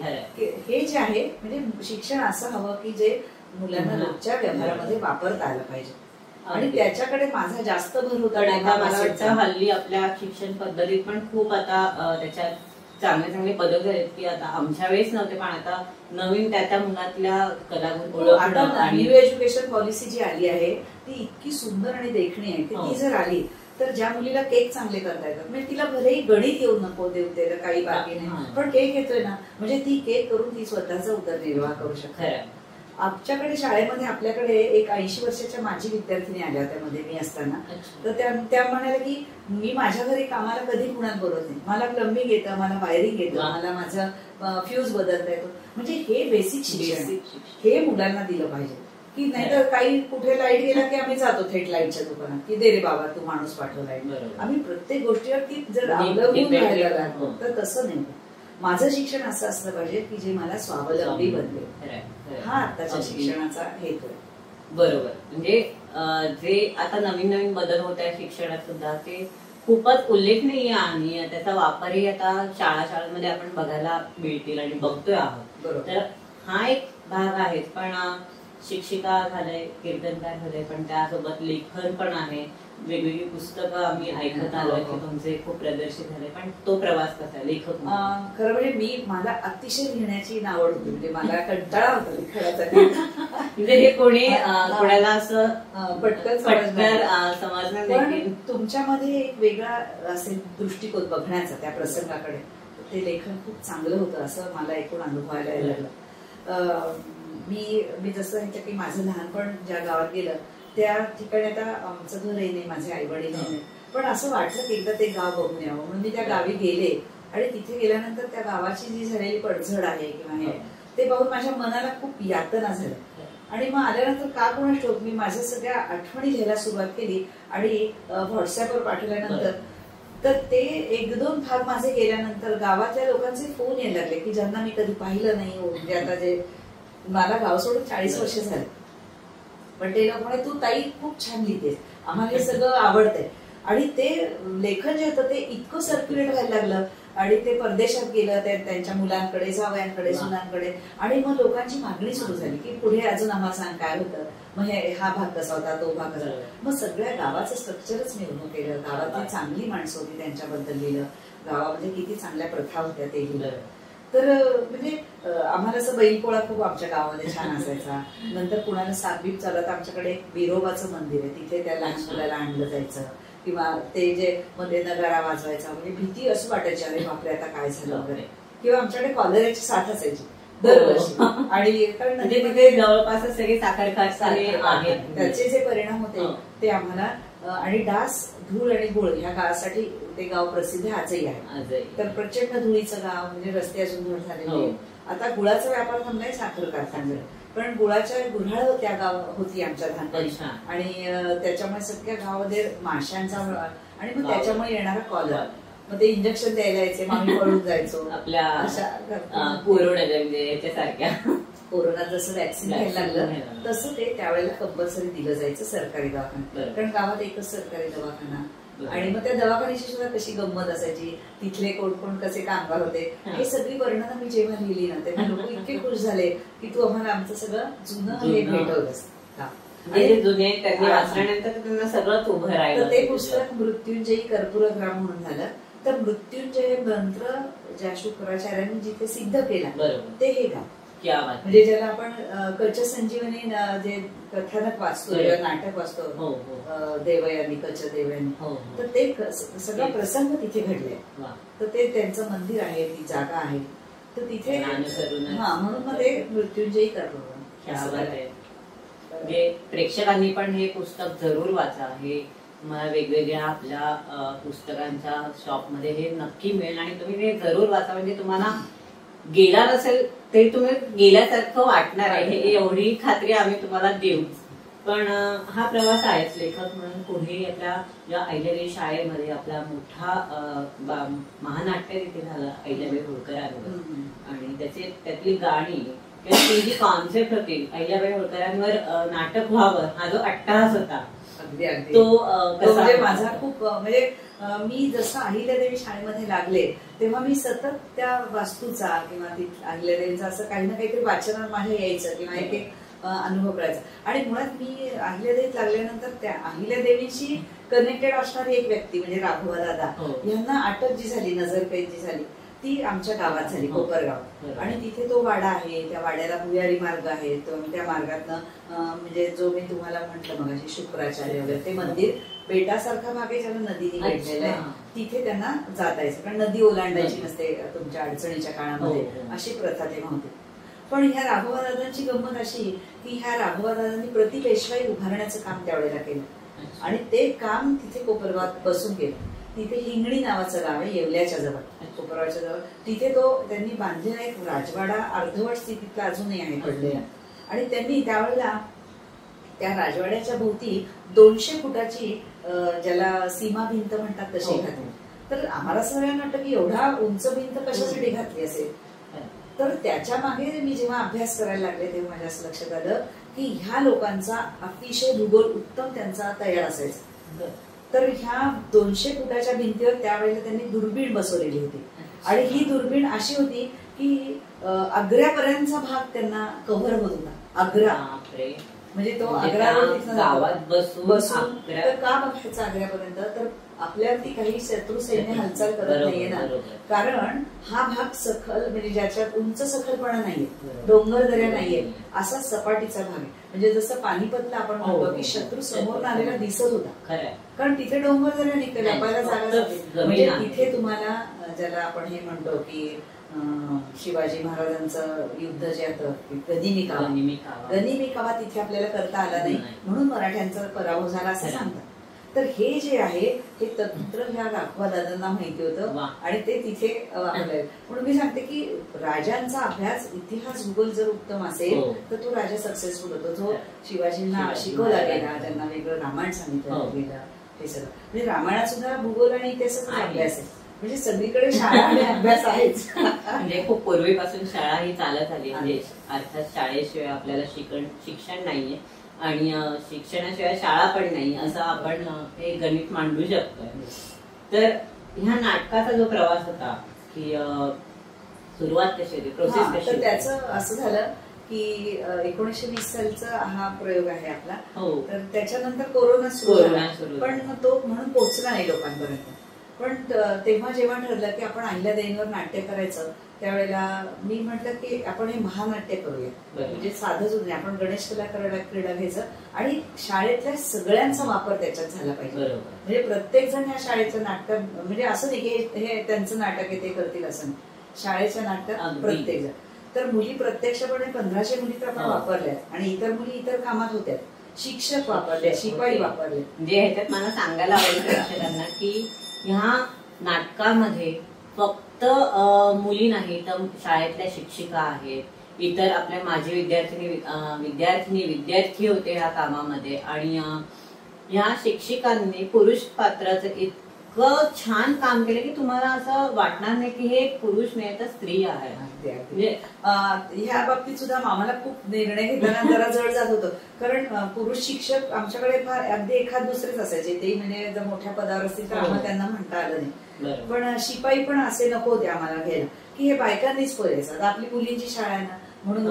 हे जे आहे म्हणजे शिक्षण असं हवं की जे मुलांना रोजच्या व्यवहारामध्ये वापरता आलं पाहिजे आणि त्याच्याकडे माझा जास्त भर होता. मला वाटतं हल्ली आपल्या शिक्षण पद्धतीत पण खूप आता त्याच्यात चांगले चांगले बदल झालेत की आता आमच्या वेळेस नव्हते, पण आता नवीन त्या मुलातल्या कलागुण आता न्यू एज्युकेशन पॉलिसी जी आली आहे ती इतकी सुंदर आणि देखणी आहे की ती जर आली तर ज्या मुलीला केक चांगले करता येतात, म्हणजे तिला भलेही गणित येऊ नको देऊ त्याला काही बाकी नाही, पण केक येतोय ना, म्हणजे ती केक करून ती स्वतःचा उदरनिर्वाह करू शकते. आमच्याकडे शाळेमध्ये आपल्याकडे एक 80 वर्षाच्या माजी विद्यार्थिनी आल्या होत्या मध्ये मी असताना. तर त्या म्हणाल्या की मी माझ्या घरी कामाला कधी कुणाला बोलत नाही, मला प्लंबिंग येतं, मला वायरिंग येतं, मला माझं फ्यूज बदलता येतो. म्हणजे हे बेसिक शिक्षण हे मुलांना दिलं पाहिजे की नाहीतर काही कुठे लाईट गेला की आम्ही जातो थेट लाईटच्या दुकानात की दे रे बाबा तू माणूस पाठव लाईट. आम्ही प्रत्येक गोष्टीवरती जर अवलंबून राहायला लागलो तर तसं नाही. माझं शिक्षण असं असलं पाहिजे की जे मला स्वावलंबी बनले. हा आताच्या शिक्षणाचा हेतू आहे. बरोबर. म्हणजे जे आता नवीन नवीन बदल होत आहे शिक्षणात सुद्धा ते खूपच उल्लेखनीय आणि त्याचा वापरही आता शाळांमध्ये आपण बघायला मिळतील आणि बघतोय आहोत. तर हा एक भाग आहे. पण शिक्षिका झाले, कीर्तनकार झाले, पण त्यासोबत लेखन पण आहे, वेगवेगळी पुस्तकं आम्ही ऐकत आलोय की तुमचे खूप प्रदर्शित झाले. पण तो प्रवास कसा आहे लेखक? खरं म्हणजे मला अतिशय लिहिण्याची आवड होती, म्हणजे मला कंटाळा होता लिखाणासाठी. म्हणजे हे कोणी कोणाला असं पटकन समजणार नाही. तुमच्यामध्ये एक वेगळा असेल दृष्टिकोन बघण्याचा त्या प्रसंगाकडे, ते लेखन खूप चांगलं होतं असं मला एकूण अनुभवायला लागलं. मी जसं ह्याच्या की माझं लहानपण ज्या गावात गेलं त्या ठिकाणी आता आमचं घर आहे नाही, माझे आई वडील नाही, पण असं वाटलं की एकदा ते गाव बघून यावं म्हणून मी त्या गावी गेले. आणि तिथे गेल्यानंतर त्या गावाची जी झालेली पडझड आहे किंवा हे ते बघून माझ्या मनाला खूप यातना झालं. आणि मग आल्यानंतर का कोणास ठाऊक मी माझ्या सगळ्या आठवणी लिहायला सुरुवात केली आणि व्हॉट्सअपवर पाठवल्यानंतर तर ते 1-2 भाग माझे गेल्यानंतर गावातल्या लोकांचे फोन यायला लागले की ज्यांना मी कधी पाहिलं नाही. म्हणजे आता जे मला गाव सोडून 40 वर्ष झाले, पण ते लोक म्हणे तू ताई खूप छान लिहितेस, आम्हाला हे सगळं आवडतंय. आणि ते लेखन जे होतं ते इतकं सर्क्युलेट व्हायला लागलं आणि ते परदेशात गेलं त्यांच्या मुलांकडे, जावयांकडे, सुनांकडे. आणि मग लोकांची मागणी सुरू झाली की पुढे अजून आम्हाला सांग काय होतं, मग हा भाग कसा होता, तो भाग कसा. मग सगळ्या गावाचं स्ट्रक्चरच मी उभं केलं. गावातली चांगली माणसं होती त्यांच्याबद्दल लिहिलं, गावामध्ये किती चांगल्या प्रथा होत्या ते लिहिलं. तर म्हणजे आम्हाला असं बैलपोळा खूप आमच्या गावामध्ये छान असायचा. नंतर कुणाला सातबीप चालत आमच्याकडे विरोबाचं मंदिर आहे, तिथे त्या लहान मुलाला आणलं जायचं किंवा ते जे मध्ये नगारा वाजवायचा. म्हणजे भीती असं वाटायची अरे बापरे आता काय झालं वगैरे. किंवा आमच्याकडे कॉलऱ्याची साथ असायची दरवर्षी. आणि कारण तिथे जवळपास सगळे साखर आहेत, त्याचे जे परिणाम होते ते आम्हाला. आणि डास, धूळ आणि गुळ ह्या गावासाठी ते गाव प्रसिद्ध आजही आहे. तर प्रचंड धुळीचं गाव, म्हणजे रस्ते अजून धूळ झालेले. आता गुळाचा व्यापार थांबलाय साखर कारखान्यात, पण गुळाच्या गुऱ्हाळ त्या गाव होती आमच्या लहानपणी. आणि त्याच्यामुळे सगळ्या गावामध्ये माशांचा आणि मग त्याच्यामुळे येणारा कॉलर, मग ते इंजेक्शन द्यायला यायचे, मग आम्ही पळून जायचो. आपल्या याच्यासारख्या कोरोना जसं वॅक्सिन घ्यायला लागलं तसं ते त्यावेळेला कंपल्सरी दिलं जायचं सरकारी दवाखान्यात. कारण गावात एकच सरकारी दवाखाना. आणि मग त्या दवाखान्याची सुद्धा कशी गंमत असायची, तिथले कोण कोण कसे कामगार होते, हे सगळी वर्णनं मी जेव्हा लिहिली ना तेव्हा लोक इतके खुश झाले की तू आम्हाला आमचं सगळं जुनं हे भेटवलंस. जुने त्यांनी वाचल्यानंतर त्यांना सगळंच उभं राहिलं. ते पुस्तक मृत्युंजयी कर्पूरग्राम म्हणून झालं. तर मृत्युंजय मंत्र ज्या शुक्राचार्यांनी जिथे सिद्ध केला ते हे गाव, म्हणजे ज्याला आपण कच संजीवनी जे कथानक वाचतो किंवा नाटक वाचतो देवयानी कच देवयानी, तर ते सगळा प्रसंग तिथे घडले. तर ते त्यांचं मंदिर आहे, ती जागा आहे, तर तिथे म्हणून मग ते मृत्युंजयी करतो. म्हणजे प्रेक्षकांनी पण हे पुस्तक जरूर वाचा. हे तुम्हाला वेगवेगळ्या आपल्या पुस्तकांच्या शॉपमध्ये हे नक्की मिळेल आणि तुम्ही हे जरूर वाचा. म्हणजे तुम्हाला गेला नसेल तरी तुम्ही गेल्यासारखं वाटणार आहे, हे एवढी खात्री आम्ही तुम्हाला देऊ. पण हा प्रवास आहेच. लेखक म्हणून पुढे आपल्या ज्या अहिल्यादेवी शाळेमध्ये आपला मोठा महानाट्य तिथे झालं अहिल्याबाई होळकरांवर, आणि त्यातली गाणी किंवा ती जी कॉन्सेप्ट होती अहिल्याबाई होळकरांवर नाटक व्हावं, हा जो अट्टहास होता तो म्हणजे माझा खूप, म्हणजे मी जसं अहिल्यादेवी शाळेमध्ये लागले तेव्हा मी सतत त्या वास्तूचा किंवा अहिल्यादेवीचा असं काही ना काहीतरी वाचनात माझ्या यायचं किंवा एक अनुभव करायचा. आणि मुळात मी अहिल्यादेवीत लागल्यानंतर त्या अहिल्यादेवीशी कनेक्टेड असणारी एक व्यक्ती म्हणजे राघवा दादा यांना अटक जी झाली, नजरकैद जी झाली, ती आमच्या गावात झाली, कोपरगाव. आणि तिथे तो वाडा आहे, त्या वाड्याला भुयारी मार्ग आहे, त्या मार्गातनं म्हणजे जो मी तुम्हाला म्हटलं मगाशी शुक्राचार्य वगैरे, ते मंदिर बेटासारखा मागे ज्याला नदीने भेटलेलं आहे, तिथे त्यांना जाता यायचं, कारण नदी ओलांडायची नसते तुमच्या अडचणीच्या काळामध्ये, अशी प्रथा तेव्हा होती. पण ह्या राघवादादांची गंमत अशी की ह्या राघवादादांनी प्रतिपेशवाई उभारण्याचं काम त्यावेळेला केलं, आणि ते काम तिथे कोपरगावात बसून केलं. तिथे हिंगणी नावाचं गाव आहे, येवल्याच्या जवळ, कोपरगावच्या जवळ. तिथे तो त्यांनी बांधलेला एक राजवाडा अर्धवट स्थितीतला अजूनही आहे पडलेला. आणि त्यांनी त्यावेळेला त्या राजवाड्याच्या भोवती 200 फुटाची ज्याला सीमा भिंत म्हणतात तशी घातली. तर आम्हाला सगळ्यांना वाटतं की एवढा उंच भिंत कशासाठी घातली असेल. तर त्याच्या मागे मी जेव्हा अभ्यास करायला लागले तेव्हा माझ्या असं लक्षात आलं की ह्या लोकांचा अतिशय भूगोल उत्तम त्यांचा तयार असायचा. तर ह्या 200 फुटाच्या भिंतीवर त्यावेळेला त्यांनी दुर्बीण बसवलेली होती, आणि ही दुर्बीण अशी होती की आग्र्यापर्यंतचा भाग त्यांना कव्हर होत होता. आग्रा म्हणजे तो आग्र्यावर गावात बसून तर का बघायचं आग्र्यापर्यंत, तर आपल्यावरती काही शत्रू सैन्य हालचाल करत नाहीये ना, कारण हा भाग सखल, म्हणजे ज्याच्यात उंच सखलपणा नाहीये, डोंगर दऱ्या नाहीये, असा सपाटीचा भाग आहे. म्हणजे जसं पानिपतला आपण म्हणतो की शत्रू समोर आलेला दिसत होता, कारण तिथे डोंगर दऱ्या निघते, लपायला जागा जाते. म्हणजे तिथे तुम्हाला ज्याला आपण हे म्हणतो की शिवाजी महाराजांचं युद्ध जे होतं गनिमिकावा तिथे आपल्याला करता आला नाही, म्हणून मराठ्यांचा पराभव झाला असं सांगतात. तर हे जे आहे हे तंत्र ह्या राघवादादांना माहिती होतं, आणि ते तिथे वापरलंय. म्हणून मी सांगते की राजांचा अभ्यास, इतिहास, भूगोल जर उत्तम असेल तर तो राजा सक्सेसफुल होतो. जो शिवाजींना शिकवला गेला, त्यांना वेगळं रामायण सांगितलं गेलं, हे सगळं. म्हणजे रामायणात सुद्धा भूगोल आणि इतिहासाचा अभ्यास आहे, म्हणजे सगळीकडे शाळा आणि अभ्यास आहेच. म्हणजे खूप पूर्वीपासून शाळा ही चालत आली, म्हणजे अर्थात शाळेशिवाय आपल्याला शिक्षण नाहीये आणि शिक्षणाशिवाय शाळा पण नाही, असं आपण हे गणित मांडू शकतो. तर ह्या नाटकाचा जो प्रवास होता की सुरुवात कशी होती, प्रोसेस कशी, तर त्याचं असं झालं की 1920 सालचा हा प्रयोग आहे आपला. तर त्याच्यानंतर कोरोना सुरू झाला, पण तो म्हणून पोहोचला नाही लोकांपर्यंत. पण तेव्हा जेव्हा ठरलं की आपण अहिल्यादेवींवर नाट्य करायचं, त्यावेळेला मी म्हटलं की आपण हे महानाट्य करूया. म्हणजे साधं जुने आपण गणेश कला क्रीडा घ्यायचं आणि शाळेतल्या सगळ्यांचा वापर त्याच्यात झाला पाहिजे. म्हणजे प्रत्येक जण ह्या शाळेचं नाटक, म्हणजे असं नाही की हे त्यांचं नाटक आहे ते करतील असं नाही, शाळेचं नाटक प्रत्येक जण. तर मुली प्रत्यक्षपणे 1500 मुली तर आपण वापरल्यात, आणि इतर मुली इतर कामात होत्या, शिक्षक वापरले, शिपाई वापरले. म्हणजे ह्याच्यात मला सांगायला आवडेल की ह्या नाटकामध्ये फक्त मुली नाही तर शाळेतल्या शिक्षिका आहेत, इतर आपल्या माजी विद्यार्थी होते ह्या कामामध्ये. आणि ह्या शिक्षिकांनी पुरुष पात्राचं इतकं छान काम केलं की तुम्हाला असं वाटणार नाही की हे पुरुष नाही तर स्त्री आहे. म्हणजे ह्या बाबतीत सुद्धा आम्हाला खूप निर्णय घेताना जरा जड जात होतं, कारण पुरुष शिक्षक आमच्याकडे फार अगदी एखाद दुसरेच असायचे, ते म्हणजे जर मोठ्या पदावर असतील तर आम्हाला त्यांना म्हणता आलं नाही. पण शिपाई पण असे नको होते आम्हाला घ्यायला की हे बायकांनीच पोहायचं, आता आपली मुलींची शाळा आहे ना, म्हणून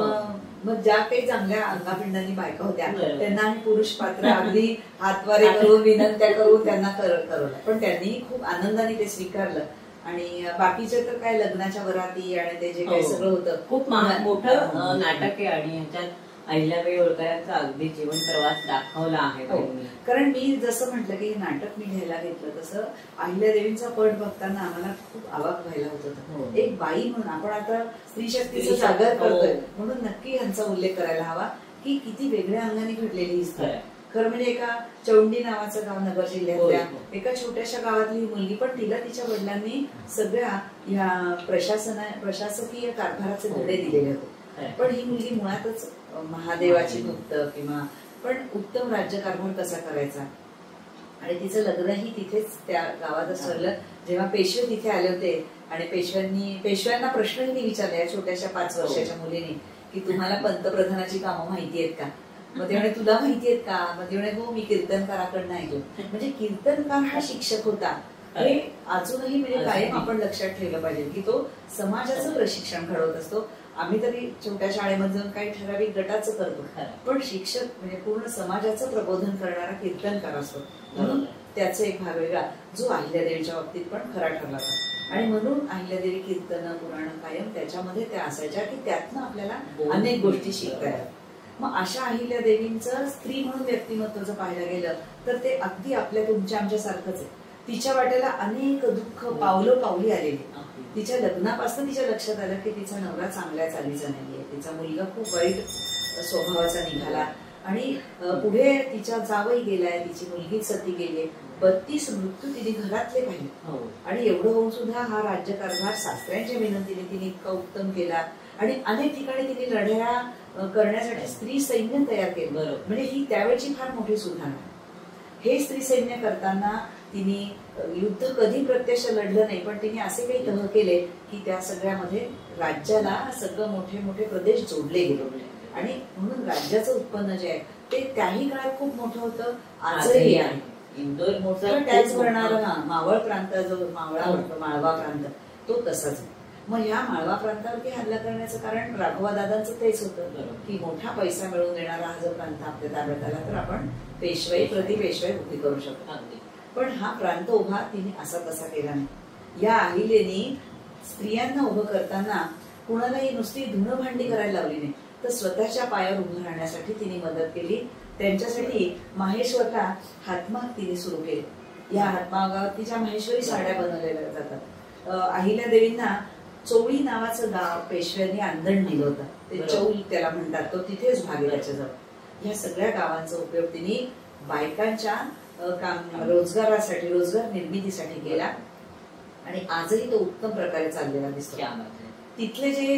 मग ज्या काही चांगल्या अंगापिंडांनी बायका होत्या त्यांना आम्ही पुरुष पात्र अगदी हातवारे करून विनंत्या करून त्यांना करवलं. पण त्यांनी खूप आनंदाने ते स्वीकारलं आणि बाकीचे तर काय लग्नाच्या वराती आणि ते जे काही सगळं होतं खूप मोठं नाटक आहे आणि ह्याच्यात अहिल्याबाई होळकरांचा अगदी जीवन प्रवास दाखवला आहे. कारण मी जसं म्हटलं की हे नाटक मी घ्यायला घेतलं तसं अहिल्यादेवींचा पट बघताना आम्हाला खूप अवाक व्हायला होत होतं. एक बाई म्हणून आपण आता स्त्री शक्तीचा जागर करतोय म्हणून नक्की यांचा उल्लेख करायला हवा की किती वेगळ्या अंगाने घडलेली ही स्त्री. खरं म्हणजे एका चौंडी नावाचं गाव नगर जिल्ह्यातल्या एका छोट्याशा गावातली ही मुलगी, पण तिला तिच्या वडिलांनी सगळ्या ह्या प्रशासकीय कारभाराचे धडे दिलेले होते. पण ही मुलगी मुळातच महादेवाची भक्त किंवा पण उत्तम राज्यकारभार कसा करायचा आणि तिचं लग्नही तिथेच त्या गावातच ठरलं. जेव्हा पेशवे तिथे आले होते आणि पेशव्यांना प्रश्नही विचारले या छोट्याशा 5 वर्षाच्या मुलीने की तुम्हाला पंतप्रधानाची कामं माहिती आहेत का? मग ते म्हणे तुला माहिती आहेत का? मग ते म्हणे हो मी कीर्तनकाराकडनं ऐकलं. म्हणजे कीर्तनकार हा शिक्षक होता हे अजूनही म्हणजे कायम आपण लक्षात ठेवलं पाहिजे की तो समाजाचं प्रशिक्षण घडवत असतो. आम्ही तरी छोट्या शाळेमध्ये जाऊन काही ठराविक गटाचं करतो, पण शिक्षक म्हणजे पूर्ण समाजाचं प्रबोधन करणारा कीर्तनकार असतो. म्हणून त्याचा एक भाग वेगळा जो अहिल्यादेवीच्या बाबतीत पण खरा ठरला होता. आणि म्हणून अहिल्यादेवी कीर्तन पुराण कायम त्याच्यामध्ये त्या असायच्या की त्यातनं आपल्याला अनेक गोष्टी शिकता येतात. मग अशा अहिल्यादेवींचं स्त्री म्हणून व्यक्तिमत्व जर पाहायला गेलं तर ते अगदी आपल्या तुमच्या आमच्यासारखंच आहे. तिच्या वाट्याला अनेक दुःख पावलं पावली आलेली. तिच्या लग्नापासून तिच्या लक्षात आलं की तिचा नवरा चांगल्या चालीचा नाहीये, तिचा मुलगा खूप वाईट स्वभावाचा निघाला आणि पुढे तिच्या जावई गेलाय, तिची मुलगी सती गेली, 32 मृत्यू तिने घरातले पाहिले. आणि एवढं होऊन सुद्धा हा राज्यकारभार सासऱ्यांच्या विनंतीने तिने इतका उत्तम केला आणि अनेक ठिकाणी तिने लढ्या करण्यासाठी स्त्री सैन्य तयार केलं. म्हणजे ही त्यावेळची फार मोठी सुधारणा. हे स्त्री सैन्य करताना तिने युद्ध कधी प्रत्यक्ष लढलं नाही, पण तिने असे काही तह केले की त्या सगळ्यामध्ये राज्याला सगळं मोठे मोठे प्रदेश जोडले गेले आणि म्हणून राज्याचं उत्पन्न जे आहे ते त्याही काळात खूप मोठं होतं, आजही आहे. इंदोर मोठं टॅक्स भरणारा मावळ प्रांत जो मावळा म्हणतो माळवा प्रांत तो तसाच आहे. मग ह्या माळवा प्रांतावरती हल्ला करण्याचं कारण राघवादादांचं तेच होतं की मोठा पैसा मिळवून देणारा हा जो प्रांत आपल्या ताब्यात आला तर आपण पेशवाई प्रतिपेशवाई उभी करू शकतो. पण हा प्रांत उभा तिने असा तसा केला नाही. या अहिलेनी स्त्रियांना उभं करताना कुणालाही नुसती धुणं भांडी करायला लावली नाही, तर स्वतःच्या पायावर उभं राहण्यासाठी तिने मदत केली. त्यांच्यासाठी माहेश्वरला हातमाग तिने सुरू केले. या हातमागावर तिच्या माहेश्वरी साड्या बनवलेल्या जातात. अहिल्यादेवींना चौळी नावाचं गाव पेशव्यांनी आंदण दिलं होतं, ते चौल त्याला म्हणतात, तो तिथेच भागीरथ्याच्या जवळ. या सगळ्या गावांचा उपयोग तिने बायकांच्या रोजगारासाठी रोजगार निर्मितीसाठी केला आणि आजही तो उत्तम प्रकारे चाललेला दिसतो. तिथले जे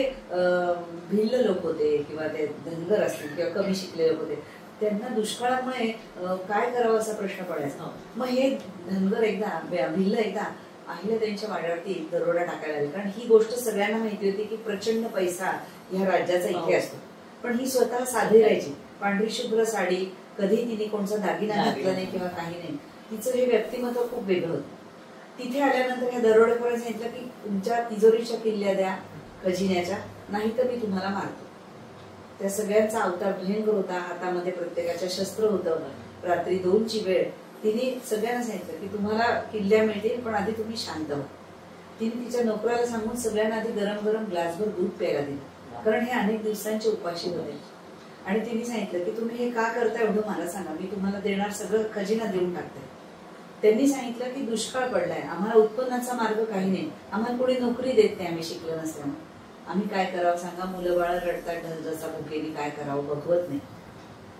भिल्ल लोक होते किंवा ते धनगर असतील किंवा कमी शिकलेले लोक होते त्यांना दुष्काळामुळे काय करावं असा प्रश्न पडायचा. मग हे धनगर भिल्ल एकदा अहिल्यादेवींच्या वाड्यावरती दरोडा टाकायला आले, कारण ही गोष्ट सगळ्यांना माहिती होती की प्रचंड पैसा ह्या राज्याचा इथे असतो. पण ही स्वतः साधी राहायची, पांढरी शुभ्र साडी, कधी तिने कोणता दागिना घातला नाही किंवा काही नाही. तिचं हे व्यक्तिमत्व खूप वेगळं होतं. तिथे आल्यानंतर ह्या दरोडेखोरांनी सांगितलं की तुमच्या तिजोरीच्या किल्ल्या द्या खजिन्याच्या, नाही तर मी तुम्हाला मारतो. त्या सगळ्यांचा अवतार भयंकर होता, हातामध्ये प्रत्येकाच्या शस्त्र होतं. रात्री 2ची वेळ. तिने सगळ्यांना सांगितलं की तुम्हाला किल्ल्या मिळतील, पण आधी तुम्ही शांत व्हा. तिने तिच्या नोकराला सांगून सगळ्यांना आधी गरम गरम ग्लासभर दूध प्यायला दिलं, कारण हे अनेक दिवसांचे उपाशी होते. आणि तिने सांगितलं की तुम्ही हे का करता एवढं मला सांगा, मी तुम्हाला देणार सगळं खजिना देऊन टाकते. त्यांनी सांगितलं की दुष्काळ पडलाय, आम्हाला उत्पन्नाचा मार्ग काही नाही, आम्हाला कोणी नोकरी देत नाही, आम्ही शिकलो नसल्यामुळे, आम्ही काय करावं सांगा, मुलं बाळ रडतात ढलजसा भुकेली, काय करावं बघवत नाही.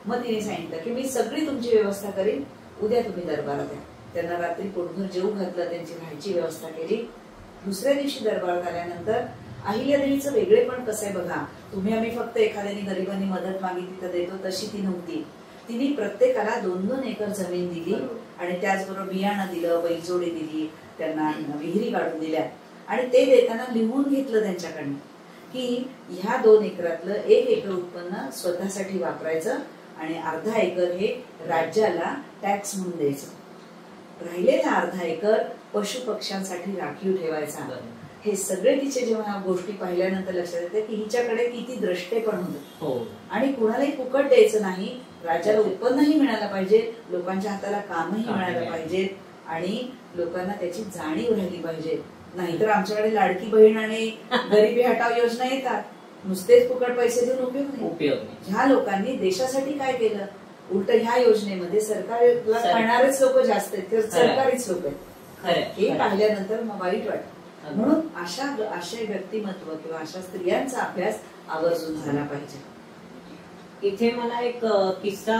मग तिने सांगितलं की मी सगळी तुमची व्यवस्था करीन, उद्या तुम्ही दरबारात या. त्यांना रात्री पोटभर जेवू घातलं, त्यांची राहायची व्यवस्था केली. दुसऱ्या दिवशी दरबारात आल्यानंतर अहिल्यादेवीचं वेगळेपण कसं आहे बघा. तुम्ही आम्ही फक्त एखाद्याने गरिबांनी मदत मागितली तर देतो तशी ती नव्हती. तिने प्रत्येकाला 2-2 एकर जमीन दिली आणि त्याचबरोबर बियाणं दिलं, बैलजोडी दिली, त्यांना विहिरी काढून दिल्या आणि ते देताना लिहून घेतलं त्यांच्याकडनं की ह्या 2 एकरातलं 1 एकर उत्पन्न स्वतःसाठी वापरायचं आणि अर्धा एकर हे राज्याला टॅक्स म्हणून द्यायचं. राहिलेला अर्धा एकर पशु पक्ष्यांसाठी राखीव ठेवायचा. हे सगळे तिचे जेव्हा गोष्टी पाहिल्यानंतर लक्षात येते की हिच्याकडे किती द्रष्टेपण होतं आणि कुणालाही फुकट द्यायचं नाही. राज्याला उत्पन्नही मिळालं पाहिजे, लोकांच्या हाताला कामही मिळालं पाहिजे आणि लोकांना त्याची जाणीव राहिली पाहिजे. नाहीतर आमच्याकडे लाडकी बहीण आणि गरिबी हटाव योजना येतात, नुसतेच फुकट पैसे देऊन उपयोग नाही. ह्या लोकांनी देशासाठी काय केलं, उलट ह्या योजनेमध्ये सरकारला करणारेच लोक जास्त आहेत, सरकारीच लोक आहेत, हे पाहिल्यानंतर मग वाईट वाटतं. म्हणून अशा व्यक्तिमत्व किंवा अशा स्त्रियांचा अभ्यास आवर्जून झाला पाहिजे. इथे मला एक किस्सा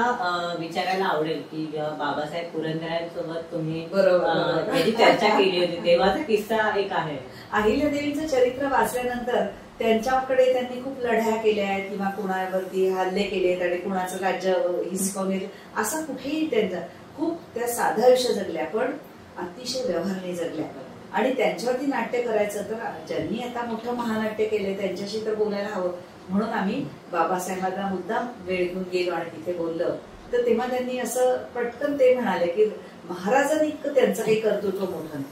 विचारायला आवडेल की बाबासाहेब पुरंदरेंसोबत तुम्ही याची चर्चा केली होती, तेव्हाचा किस्सा एक आहे. अहिल्यादेवींचं चरित्र वाचल्यानंतर त्यांच्याकडे त्यांनी खूप लढ्या केल्या आहेत किंवा कुणावरती हल्ले केलेत आणि कुणाचं राज्य हिसकावून असं कुठेही त्यांचा खूप त्या साधं आयुष्य जगल्या, पण अतिशय व्यवहाराने जगल्या. आणि त्यांच्यावरती नाट्य करायचं तर ज्यांनी आता मोठं महानाट्य केले त्यांच्याशी तर बोलायला हवं. म्हणून आम्ही बाबासाहेबांना मुद्दाम वेळ घेऊन गेलो आणि तिथे बोललो. तर तेव्हा त्यांनी असं पटकन ते म्हणाले की महाराजांनी इतकं त्यांचं काही कर्तृत्व मोठं नाही.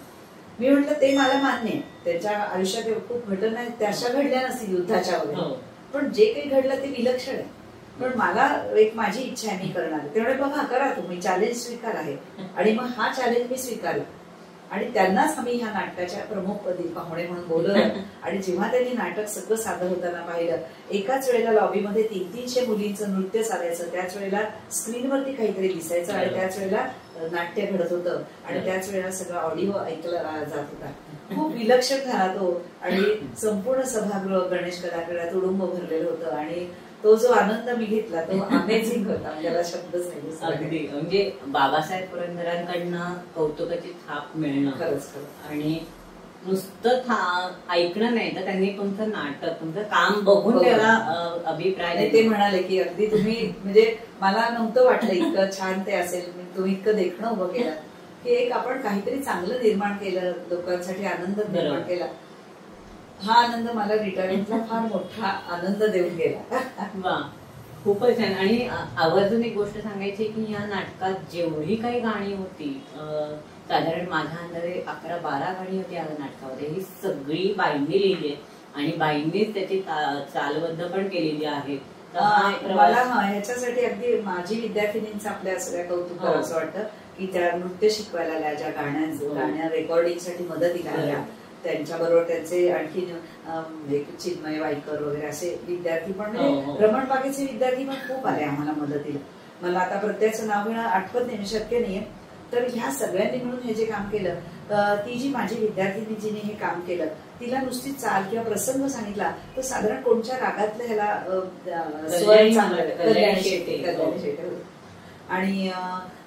मी म्हटलं ते मला मान्य आहे, त्यांच्या आयुष्यात खूप घटना आहेत त्याशा घडल्या नसतील युद्धाच्या वगैरे, पण जे काही घडलं ते विलक्षण आहे. पण मला एक माझी इच्छा आहे, मी करणार. तेवढे बघा करा तुम्ही, चॅलेंज स्वीकार आहे. आणि मग हा चॅलेंज मी स्वीकारला आणि त्यांनाच आम्ही ह्या नाटकाच्या प्रमुखपदी पाहुणे म्हणून बोलवलं. आणि जेव्हा त्यांनी नाटक सगळं सादर होताना पाहिलं, एकाच वेळेला लॉबीमध्ये 300 मुलींचं नृत्य चालायचं, त्याच वेळेला स्क्रीनवरती काहीतरी दिसायचं आणि त्याच वेळेला नाट्य घडत होतं आणि त्याच वेळेला सगळा ऑडिओ ऐकला जात होता. खूप विलक्षण झाला तो आणि संपूर्ण सभागृह गणेश कलाकारात तुडुंब भरलेलं होतं आणि तो जो आनंद मी घेतला तो अमेझिंग होता, त्याला शब्दच नाही. अगदी म्हणजे बाबासाहेब पुरंदरेंकडनं कौतुकाची थाप मिळणं खरंच आणि नुसतं ऐकणं नाही तर त्यांनी तुमचं नाटक तुमचं काम बघून त्याला अभिप्राय ते म्हणाले की अगदी तुम्ही म्हणजे मला नव्हतं वाटलं इतकं छान ते असेल, तुम्ही इतकं देखणं उभं केलं की एक आपण काहीतरी चांगलं निर्माण केलं, लोकांसाठी आनंद निर्माण केला. हा आनंद मला रिटायरमेंटला फार मोठा आनंद देऊन गेला. वा, खूपच छान. आणि आवर्जून एक गोष्ट सांगायची की या नाटकात जेवढी काही गाणी होती, साधारण माझ्या अंदाजे 11-12 गाणी होती या नाटकामध्ये, ही सगळी बाईंनी लिहिली आहेत आणि बाईंनीच त्याची चालबद्ध पण केलेली आहे. मला ह्याच्यासाठी अगदी माझी विद्यार्थिनींचं आपल्या सगळ्या कौतुक करावं असं वाटतं की त्या नृत्य शिकवायला आल्या, ज्या गाण्या रेकॉर्डिंगसाठी मदतीला आल्या, त्यांच्याबरोबर त्यांचे आणखी चिन्मय वाईकर वगैरे असे विद्यार्थी पण, म्हणजे रमण बागेचे विद्यार्थी पण खूप आले आम्हाला मदतीला. मला आता प्रत्येकाचं नाव घेणं आठवत नाही, शक्य नाहीये. तर ह्या सगळ्यांनी मिळून हे जे काम केलं, ती जी माझी विद्यार्थिनी जिने हे काम केलं, तिला नुसती चाल किंवा प्रसंग सांगितला तर साधारण कोणत्या रागातलं ह्याला स्वर आणि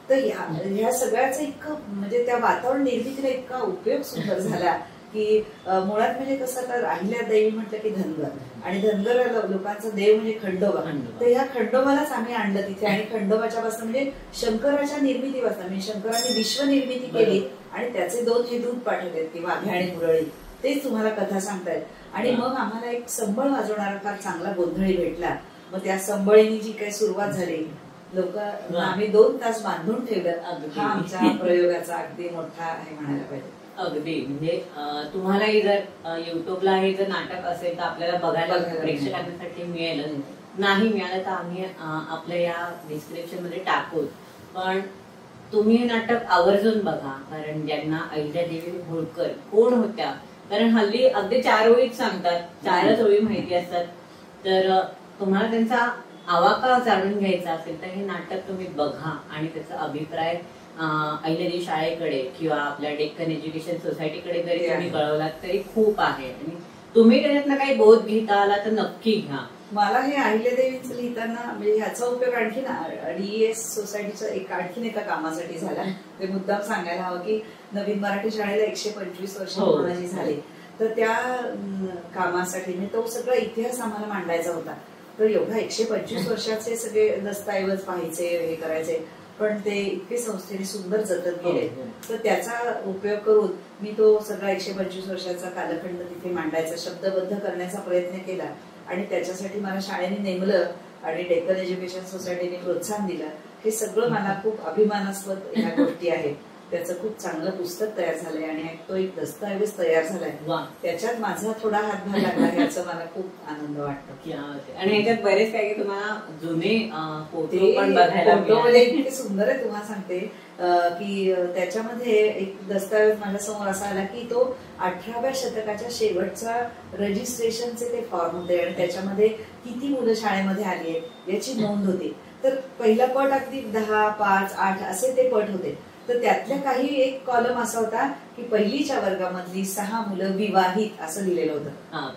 तर ह्या सगळ्याचं इतकं म्हणजे त्या वातावरण निर्मितीला इतका उपयोग सुंदर झाला की मुळात म्हणजे कसं, आता अहिल्यादेवी म्हटलं की धनगर आणि धनगर लोकांचा देव म्हणजे खंडोबा. तर ह्या खंडोबालाच आम्ही आणलं तिथे आणि खंडोबाच्या पासून म्हणजे शंकराच्या निर्मितीपासून म्हणजे शंकराने विश्व निर्मिती केली आणि त्याचे 2 हे दूध पाठवलेत की वाघ्या आणि मुरळी, तेच तुम्हाला कथा सांगतायत. आणि मग आम्हाला एक संबळ वाजवणारा फार चांगला गोंधळी भेटला. मग त्या संबळीनी जी काही सुरुवात झाली, लोक आम्ही 2 तास बांधून ठेवलं. हा आमच्या प्रयोगाचा अगदी मोठा हे म्हणायला पाहिजे. अगदी म्हणजे तुम्हालाही जर युट्यूबला हे जर नाटक असेल तर आपल्याला बघायला प्रेक्षकांसाठी मिळेल, नाही मिळालं तर आम्ही आपल्या या डिस्क्रिप्शन मध्ये टाकू. पण तुम्ही हे नाटक आवर्जून बघा, कारण ज्यांना अहिल्यादेवी होळकर कोण होत्या, कारण हल्ली अगदी 4 ओळीच सांगतात, 4च ओळी माहिती असतात. तर तुम्हाला त्यांचा आवाका जाणून घ्यायचा असेल तर हे नाटक तुम्ही बघा आणि त्याचा अभिप्राय अहिल्यादेवी शाळेकडे किंवा आपल्या डेक्कन एज्युकेशन सोसायटीकडे जरी तुम्ही कळवलात तरी खूप आहे. आणि तुम्ही त्याच्यातनं काही बोध घेता आला तर नक्की घ्या. मला हे अहिल्यादेवींचं लिहिताना म्हणजे ह्याचा उपयोग आणखी DES सोसायटीच्या आणखीन एका कामासाठी झाला. ते मुद्दाम सांगायला हवं की नवीन मराठी शाळेला 125 वर्ष पूर्ण जी झाली, तर त्या कामासाठी म्हणजे तो सगळा इतिहास आम्हाला मांडायचा होता. तर एवढा 125 वर्षाचे सगळे दस्तऐवज पाहायचे, हे करायचे, पण ते इतके संस्थेने सुंदर जतन केले. तर त्याचा उपयोग करून मी तो सगळा 125 वर्षाचा कालखंड तिथे मांडायचा, शब्दबद्ध करण्याचा प्रयत्न केला. आणि त्याच्यासाठी मला शाळेने नेमलं आणि डेक्कन एज्युकेशन सोसायटीने प्रोत्साहन दिलं. हे सगळं मला खूप अभिमानास्पद ह्या गोष्टी आहेत. त्याचं खूप चांगलं पुस्तक तयार झालंय आणि तो एक दस्तऐवज तयार झालाय. त्याच्यात माझा थोडा हातभार लागला याचा मला खूप आनंद वाटतो. आणि ह्याच्यात बरेच काही तुम्हाला जुने फोटो पण बघायला फोटो इतके सुंदर आहे. तुम्हाला सांगते की त्याच्यामध्ये एक दस्तऐवज माझ्या समोर असा आला की तो 18व्या शतकाच्या शेवटचा रजिस्ट्रेशनचे ते फॉर्म होते आणि त्याच्यामध्ये किती मुलं शाळेमध्ये आली आहेत याची नोंद होती. तर पहिला पट अगदी 10, 5, 8 असे ते पट होते. तर त्यातल्या काही एक कॉलम असा होता की पहिलीच्या वर्गामधली 6 मुलं विवाहित असं लिहिलेलं होतं.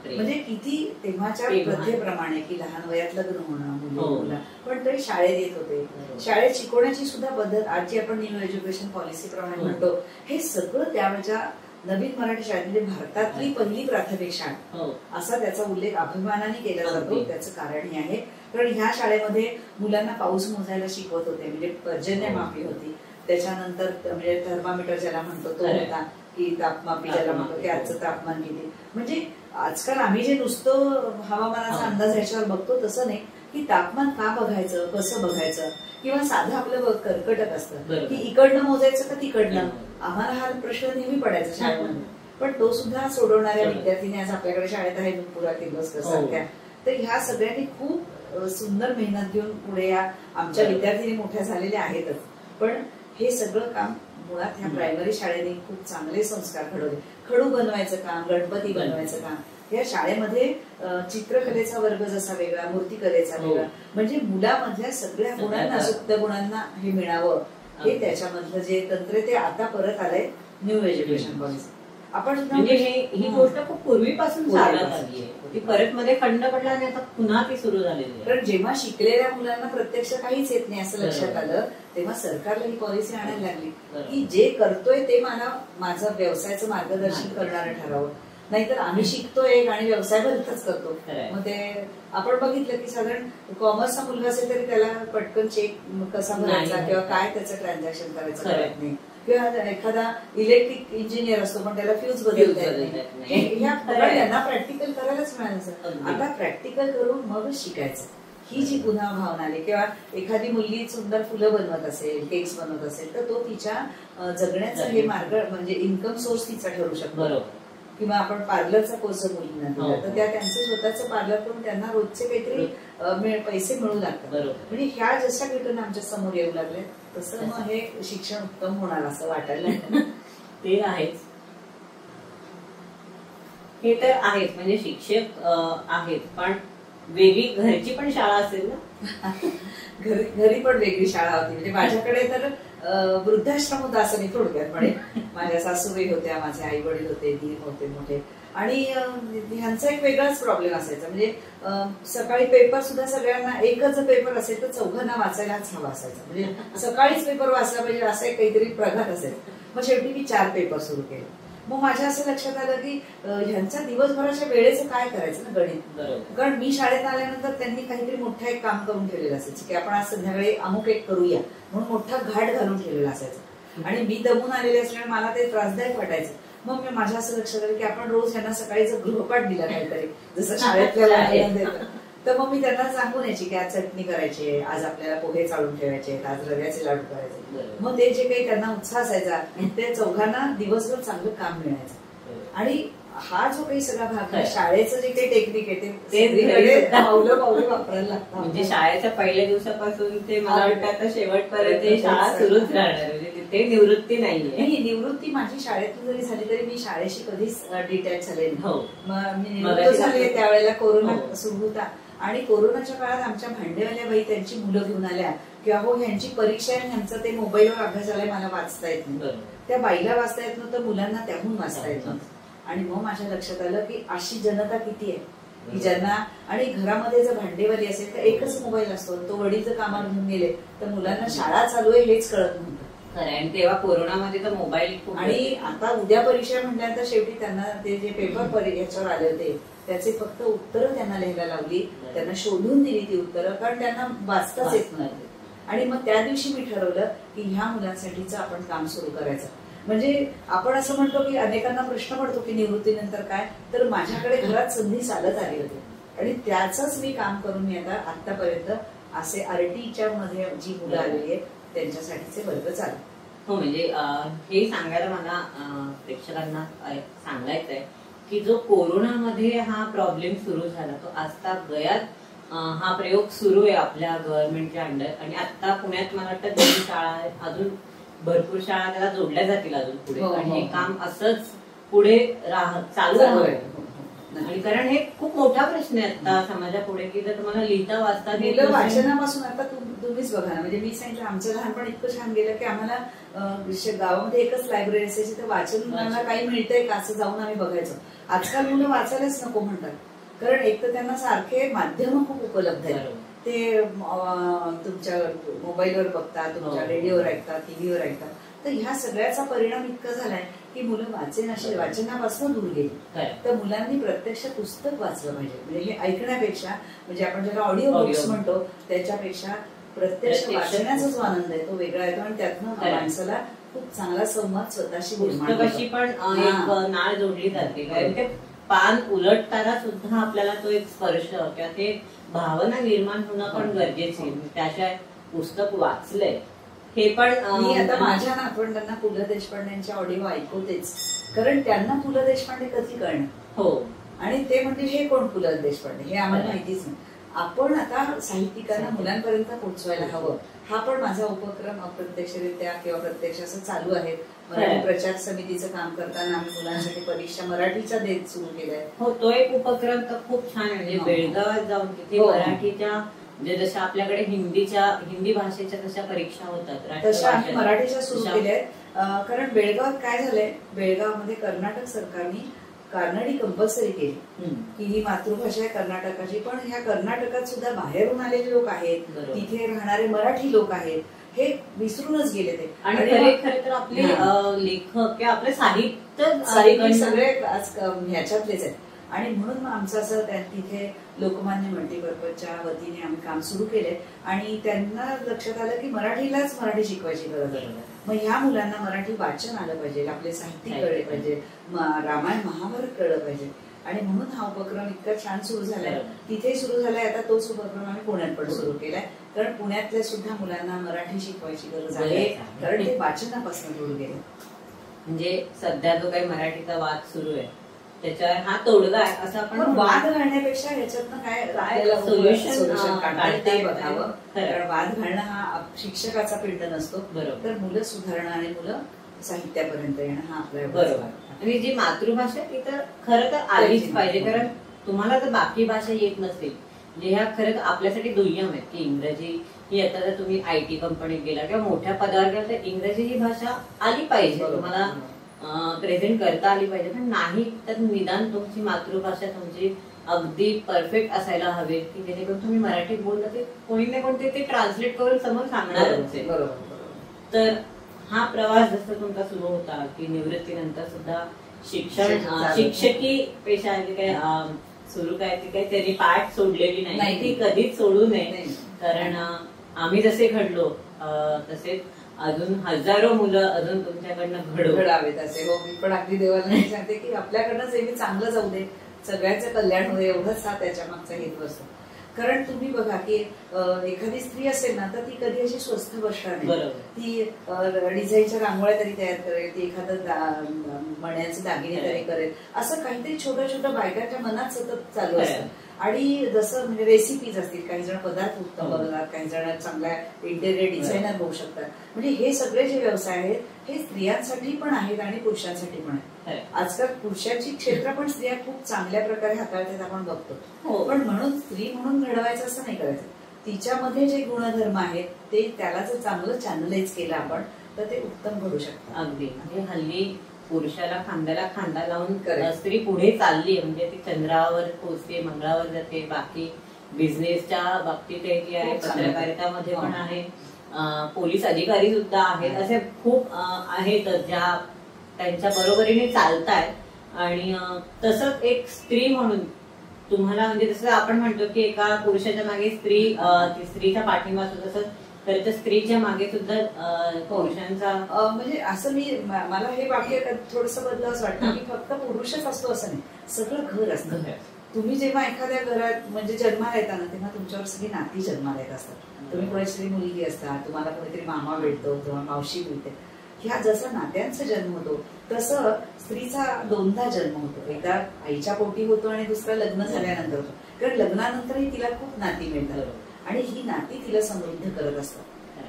म्हणजे किती तेव्हाच्या प्रथेप्रमाणे की लहान वयात लग्न होणं मुलं पण ते शाळेत येत होते. शाळेत शिकवण्याची सुद्धा पद्धत आज जी आपण न्यू एज्युकेशन पॉलिसी प्रमाणे म्हणतो हे सगळं त्यावेळेच्या नवीन मराठी शाळेत म्हणजे भारतातली पहिली प्राथमिक शाळा असा त्याचा उल्लेख अभिमानाने केला जातो. त्याचं कारण हे आहे कारण ह्या शाळेमध्ये मुलांना पाऊस मोजायला शिकवत होते म्हणजे पर्जन्यमापी होती. त्याच्यानंतर म्हणजे थर्मामीटर ज्याला म्हणतो तो होता की तापमापी ज्याला म्हणतो की आजचं तापमान किती. म्हणजे आजकाल आम्ही जे नुसतं हवामानाचा अंदाज ह्याच्यावर बघतो तसं नाही की तापमान का बघायचं कसं बघायचं किंवा साधं आपलं कर्कटक असतं की इकडनं मोजायचं का तिकडनं. आम्हाला हा प्रश्न नेहमी पडायचा शाळेमध्ये पण तो सुद्धा सोडवणाऱ्या विद्यार्थीने आज आपल्याकडे शाळेत आहे पुरा किर्लोस्कर सारख्या. तर ह्या सगळ्यांनी खूप सुंदर मेहनत घेऊन पुढे या आमच्या विद्यार्थिनी मोठ्या झालेल्या आहेतच. पण हे सगळं काम मुळात ह्या प्रायमरी शाळेने खूप चांगले संस्कार घडवले. खडू बनवायचं काम गणपती बनवायचं काम या शाळेमध्ये चित्रकलेचा वर्ग जसा वेगळा मूर्तिकलेचा वेगळा म्हणजे मुलामधल्या सगळ्या गुणांना सुप्त गुणांना हे मिळावं हे त्याच्यामधलं जे तंत्र ते आता परत आलंय न्यू एज्युकेशन पॉलिसी. आपण म्हणजे ही गोष्ट खूप पूर्वीपासून चालत आली आहे. ती परत मध्ये खंड पडला आणि आता पुन्हा ती सुरू झालेली आहे. कारण जेव्हा शिकलेल्या मुलांना प्रत्यक्ष काहीच येत नाही असं लक्षात आलं तेव्हा सरकारला ही पॉलिसी आणायला लागली की जे करतोय ते मला माझं व्यवसायाचं मार्गदर्शन करणारं ठरावं. नाहीतर आम्ही शिकतोय आणि व्यवसाय भरतच करतो. मग ते आपण बघितलं की साधारण कॉमर्सचा मुलगा असेल तरी त्याला पटकन चेक कसा भरायचा किंवा काय त्याचं ट्रान्झॅक्शन करायचं कळत नाही. किंवा एखादा इलेक्ट्रिक इंजिनियर असतो पण त्याला फ्यूज बदलता येत नाही. यांना प्रॅक्टिकल करायलाच मिळालं. आता प्रॅक्टिकल करून मगच शिकायचं ही जी पुन्हा भावना आली. किंवा एखादी मुलगी सुंदर फुलं बनवत असेल केक्स बनवत असेल तर तो तिच्या जगण्याचा हे मार्ग म्हणजे इन्कम सोर्स तिचा ठरू शकतो. किंवा आपण पार्लरचा कोर्स मुलींना दिला तर त्या त्यांचं स्वतःचं पार्लर करून त्यांना रोजचे काहीतरी पैसे मिळू लागतात. म्हणजे ह्या जशा घटना आमच्या समोर येऊ लागल्या तसं मग हे शिक्षण उत्तम होणार असं वाटायला ते आहेच. हे तर आहेच म्हणजे शिक्षक आहेत पण वेगळी घरची पण शाळा असेल ना. घरी पण वेगळी शाळा होती. म्हणजे माझ्याकडे तर वृद्धाश्रम होता असं मी थोडक्यात म्हणेन. माझ्या सासूबाई होत्या माझे आई वडील होते दीर होते मोठे आणि ह्यांचा एक वेगळाच प्रॉब्लेम असायचा. म्हणजे सकाळी पेपर सुद्धा सगळ्यांना एकच पेपर असेल तर चौघांना वाचायलाच हवा असायचा. म्हणजे सकाळीच पेपर वाचला पाहिजे असं एक काहीतरी प्रघात असेल. मग शेवटी मी 4 पेपर सुरू केले. मग माझ्या असं लक्षात आलं की ह्यांच्या दिवसभराच्या वेळेचं काय करायचं ना गणित. कारण मी शाळेत आल्यानंतर त्यांनी काहीतरी मोठं एक काम करून ठेवलेलं असायचं की आपण आज संध्याकाळी अमुक एक करूया म्हणून मोठा घाट घालून ठेवलेला असायचं. आणि मी दमून आलेले असल्यामुळे मला ते त्रासदायक वाटायचं. मग मी माझ्या असं लक्षात आलं की आपण रोज ह्यांना सकाळी जर गृहपाठ दिला काहीतरी जसं शाळेतल्या तर मग मी त्यांना सांगून यायची की आज चटणी करायची आज आपल्याला पोहे चालून ठेवायचे आज रव्याचे लाडू करायचे. मग ते जे काही त्यांना उत्साह असायचा ते चौघांना दिवसभर चांगलं काम मिळायचं. आणि हा जो काही सगळा भाग शाळेचं जे काही टेक्निक आहे ते पावलं वापरायला लागतं. म्हणजे शाळेच्या पहिल्या दिवसापासून ते मला वाटतं आता शेवटपर्यंत शाळा सुरूच राहणार. म्हणजे ते निवृत्ती नाहीये. निवृत्ती माझी शाळेतून जरी झाली तरी मी शाळेशी कधीच डिटॅच झाले नाही. मी निवृत्त झाले त्यावेळेला कोरोना सुरू होता आणि कोरोनाच्या काळात आमच्या भांडेवाल्या बाई त्यांची मुलं घेऊन आल्या किंवा हो ह्यांची परीक्षा आहे ह्यांचं ते मोबाईलवर अभ्यास झालाय मला वाचता येत नाही. त्या बाईला वाचता येत नव्हतं मुलांना त्याहून वाचता येत नव्हतं. आणि मग माझ्या लक्षात आलं की अशी जनता किती आहे की ज्यांना आणि घरामध्ये जर भांडेवाली असेल तर एकच मोबाईल असतो. तो वडील जर कामाला घेऊन गेले तर मुलांना शाळा चालू आहे हेच कळत नव्हतं. आणि तेव्हा कोरोनामध्ये तर मोबाईल आणि आता उद्या परीक्षा म्हटल्यानंतर शेवटी त्यांना ते जे पेपर याच्यावर आले होते त्याचे फक्त उत्तरं त्यांना लिहायला लावली. त्यांना शोधून दिली ती उत्तरं कारण त्यांना वाचताच येत नव्हते. आणि मग त्या दिवशी मी ठरवलं की ह्या मुलांसाठीच आपण काम सुरू करायचं. म्हणजे आपण असं म्हणतो की अनेकांना प्रश्न पडतो की निवृत्तीनंतर काय तर माझ्याकडे घरात संधी चालत आली होती आणि त्याच मी काम करून मी आता आतापर्यंत असे आरटीच्या मध्ये जी मुलं आलेली आहेत त्यांच्यासाठीचे वर्ग चालू. हो, म्हणजे हे सांगायला मला प्रेक्षकांना सांगायचं आहे की जो कोरोनामध्ये हा प्रॉब्लेम सुरू झाला तो आजता गयात हा प्रयोग सुरू आहे आपल्या गव्हर्नमेंटच्या अंडर आणि आता पुण्यात मला वाटतं 2 शाळा आहेत, अजून भरपूर शाळा त्याला जोडल्या जातील अजून पुढे आणि हे काम असंच पुढे चालू आहे. आणि कारण हे खूप मोठा प्रश्न आहे आता समाजापुढे की जर तुम्हाला लिहिता वाचता मुलं वाचनापासून आता तुम्हीच बघा ना, म्हणजे मी सांगितलं आमचं लहानपण इतकं छान गेलं की आम्हाला गावामध्ये एकच लायब्ररी असायची, तर वाचनाला काही मिळतंय का असं जाऊन आम्ही बघायचो. आजकाल मुलं वाचायलाच नको म्हणतात, कारण एक तर त्यांना सारखे माध्यम खूप उपलब्ध आहेत. ते तुमच्या मोबाईलवर बघतात, तुमच्या रेडिओवर ऐकतात, टीव्हीवर ऐकतात. तर ह्या सगळ्याचा परिणाम इतका झालाय की मुलं वाचनापासून दूर गेली. तर मुलांनी प्रत्यक्ष पुस्तक वाचलं पाहिजे. म्हणजे हे ऐकण्यापेक्षा, म्हणजे आपण ज्याला ऑडिओ बुक्स म्हणतो त्याच्यापेक्षा प्रत्यक्ष वाचण्याचा जो आनंद आहे तो वेगळा येतो आणि त्यातनं माणसाला खूप चांगला संवाद स्वतःशी पुस्तकाशी पण एक नाळ जोडली जाते. कारण ते पान उलटताना सुद्धा आपल्याला तो एक स्पर्श किंवा ते भावना निर्माण होणं पण गरजेचं आहे. त्याशिवाय पुस्तक वाचलंय हे पण मी आता माझ्या नातवंडांना पु ल देशपांडेंच्या ऑडिओ ऐकवतेच, कारण त्यांना पु ल देशपांडे कधी कळणार. हो, आणि ते म्हणजे हे कोण पु ल देशपांडे हे आम्हाला माहितीच नाही. आपण आता साहित्यिकांना मुलांपर्यंत पोहोचवायला हवं. हा पण माझा उपक्रम अप्रत्यक्षरित्या किंवा प्रत्यक्ष असं चालू आहे. मराठी प्रचार समितीचं काम करताना आम्ही मुलांसाठी परीक्षा मराठीचा देत सुरू केलाय. हो, तो एक उपक्रम तर खूप छान आहे. म्हणजे बेळगावात जाऊन तिथे मराठीच्या म्हणजे जशा आपल्याकडे हिंदी भाषेच्या जशा परीक्षा होतात तशा आम्ही मराठीच्या सुरू केल्या आहेत. कारण बेळगावात काय झालंय, बेळगावमध्ये कर्नाटक सरकारने कानडी कंपल्सरी केली की ही मातृभाषा आहे कर्नाटकाची. पण ह्या कर्नाटकात सुद्धा बाहेरून आलेले लोक आहेत, तिथे राहणारे मराठी लोक आहेत, हे विसरूनच गेले ते. आणि खरे तर आपले लेखक किंवा आपले साहित्य सगळे ह्याच्यातलेच आहेत. आणि म्हणून आमचं असं तिथे लोकमान्य मल्टीपर्पजच्या वतीने आम्ही काम सुरू केलंय आणि त्यांना लक्षात आलं की मराठीलाच मराठी शिकवायची गरज आहे. मग ह्या मुलांना मराठी वाचन आलं पाहिजे, आपले साहित्य कळले पाहिजे, रामायण महाभारत कळलं पाहिजे. आणि म्हणून हा उपक्रम इतका छान सुरू झालाय. तिथे सुरू झालाय, आता तोच उपक्रम आम्ही पुण्यात पण सुरू केलाय. कारण पुण्यातल्या सुद्धा मुलांना मराठी शिकवायची गरज आहे, कारण ते वाचनापासून दूर गेले. म्हणजे सध्या जो काही मराठीचा वाद सुरू आहे त्याच्यावर हा तोडगा आहे असं आपण वाद घालण्यापेक्षा ह्याच्यातनं काय सोल्युशन काढता ते बघावं. कारण वाद घालणं हा शिक्षकाचा पिंड नसतो, तर मुलं सुधारणं आणि मुलं साहित्यापर्यंत येणं हा आपल्या बरोबर. आणि जी मातृभाषा ती तर खरं तर आलीच पाहिजे. कारण तुम्हाला जर बाकी भाषा येत नसतील म्हणजे ह्या खरं तर आपल्यासाठी दुय्यम आहेत की इंग्रजी ही आता जर तुम्ही IT कंपनीत गेला किंवा मोठ्या पदावर गेला तर इंग्रजी ही भाषा आली पाहिजे, तुम्हाला प्रेझेंट करता आली पाहिजे. पण नाही तर निदान तुमची मातृभाषा तुमची अगदी परफेक्ट असायला हवे की जेणेकरून तुम्ही मराठीत बोललं ते कोणी ना कोणते ते ट्रान्सलेट करून समोर सांगणारच आहे. तर हा प्रवास जसा तुमचा सुरू होता की निवृत्तीनंतर सुद्धा शिक्षकी पेशा काय सुरू काय ती काही त्यांनी पाठ सोडलेली नाही, ती कधीच सोडू नये. कारण आम्ही जसे घडलो तसेच अजून हजारो मुलं अजून तुमच्याकडनं घडावेत असे. हो, मी पण अगदी देवाला सांगते की आपल्याकडनं नेहमी चांगलं जाऊ दे, सगळ्यांचं कल्याण होऊ, एवढंच हा त्याच्या मागचा हेतू असतो. कारण तुम्ही बघा की एखादी स्त्री असेल ना तर ती कधी अशी स्वस्थ बसणार नाही. ती डिझाईनच्या रांगोळ्या तरी तयार करेल, ती एखादं मण्याचे दागिने तरी करेल, असं काहीतरी छोट्या छोट्या बायकांच्या मनात सतत चालू असतं. आणि जसं म्हणजे रेसिपीज असतील, काही जण पदार्थ उत्तम बनवतात, काही जण चांगल्या इंटेरियर डिझायनर होऊ शकतात. म्हणजे हे सगळे जे व्यवसाय आहेत हे स्त्रियांसाठी पण आहेत आणि पुरुषांसाठी पण आहेत. आजकाल पुरुषांची क्षेत्र पण स्त्रिया खूप चांगल्या प्रकारे हाताळतात आपण बघतो. पण म्हणून स्त्री म्हणून घडवायचं असं नाही करायचं. तिच्यामध्ये जे गुणधर्म आहेत ते त्याला जर चांगलं चॅनलाइज केलं आपण तर ते उत्तम घडू शकतं. अगदी. म्हणजे हल्ली पुरुषाला खांद्याला खांदा लावून स्त्री पुढे चालली, म्हणजे ती चंद्रावर पोहोचते, मंगळावर जाते, बाकी बिझनेसच्या बाबतीत आहे, पत्रकारितामध्ये पण आहे, पोलीस अधिकारी सुद्धा आहेत, असे खूप आहेत ज्या त्यांच्या बरोबरीने चालतायत. आणि तसंच एक स्त्री म्हणून तुम्हाला म्हणजे जसं आपण म्हणतो की एका पुरुषाच्या मागे स्त्रीच्या पाठिंबा असतो, तसंच तर स्त्रीच्या मागे सुद्धा पुरुषांचा म्हणजे असं मला हे वाक्य थोडंसं बदलावंच वाटतं की फक्त पुरुषच असतो असं नाही, सगळं घर असतं. तुम्ही जेव्हा एखाद्या घरात म्हणजे जन्माला येता ना तेव्हा तुमच्यावर सगळी नाती जन्माला येत असतात. तुम्ही कोणाची मुलगी असता, तुम्हाला कोणीतरी मामा भेटतो, तुम्हाला मावशी भेटते. ह्या जसा नात्यांचा जन्म होतो तसं स्त्रीचा दोनदा जन्म होतो. एकदा आईच्या पोटी होतो आणि दुसरा लग्न झाल्यानंतर होतो. कारण लग्नानंतरही तिला खूप नाती मिळतात आणि ही नाती तिला समृद्ध करत असतात.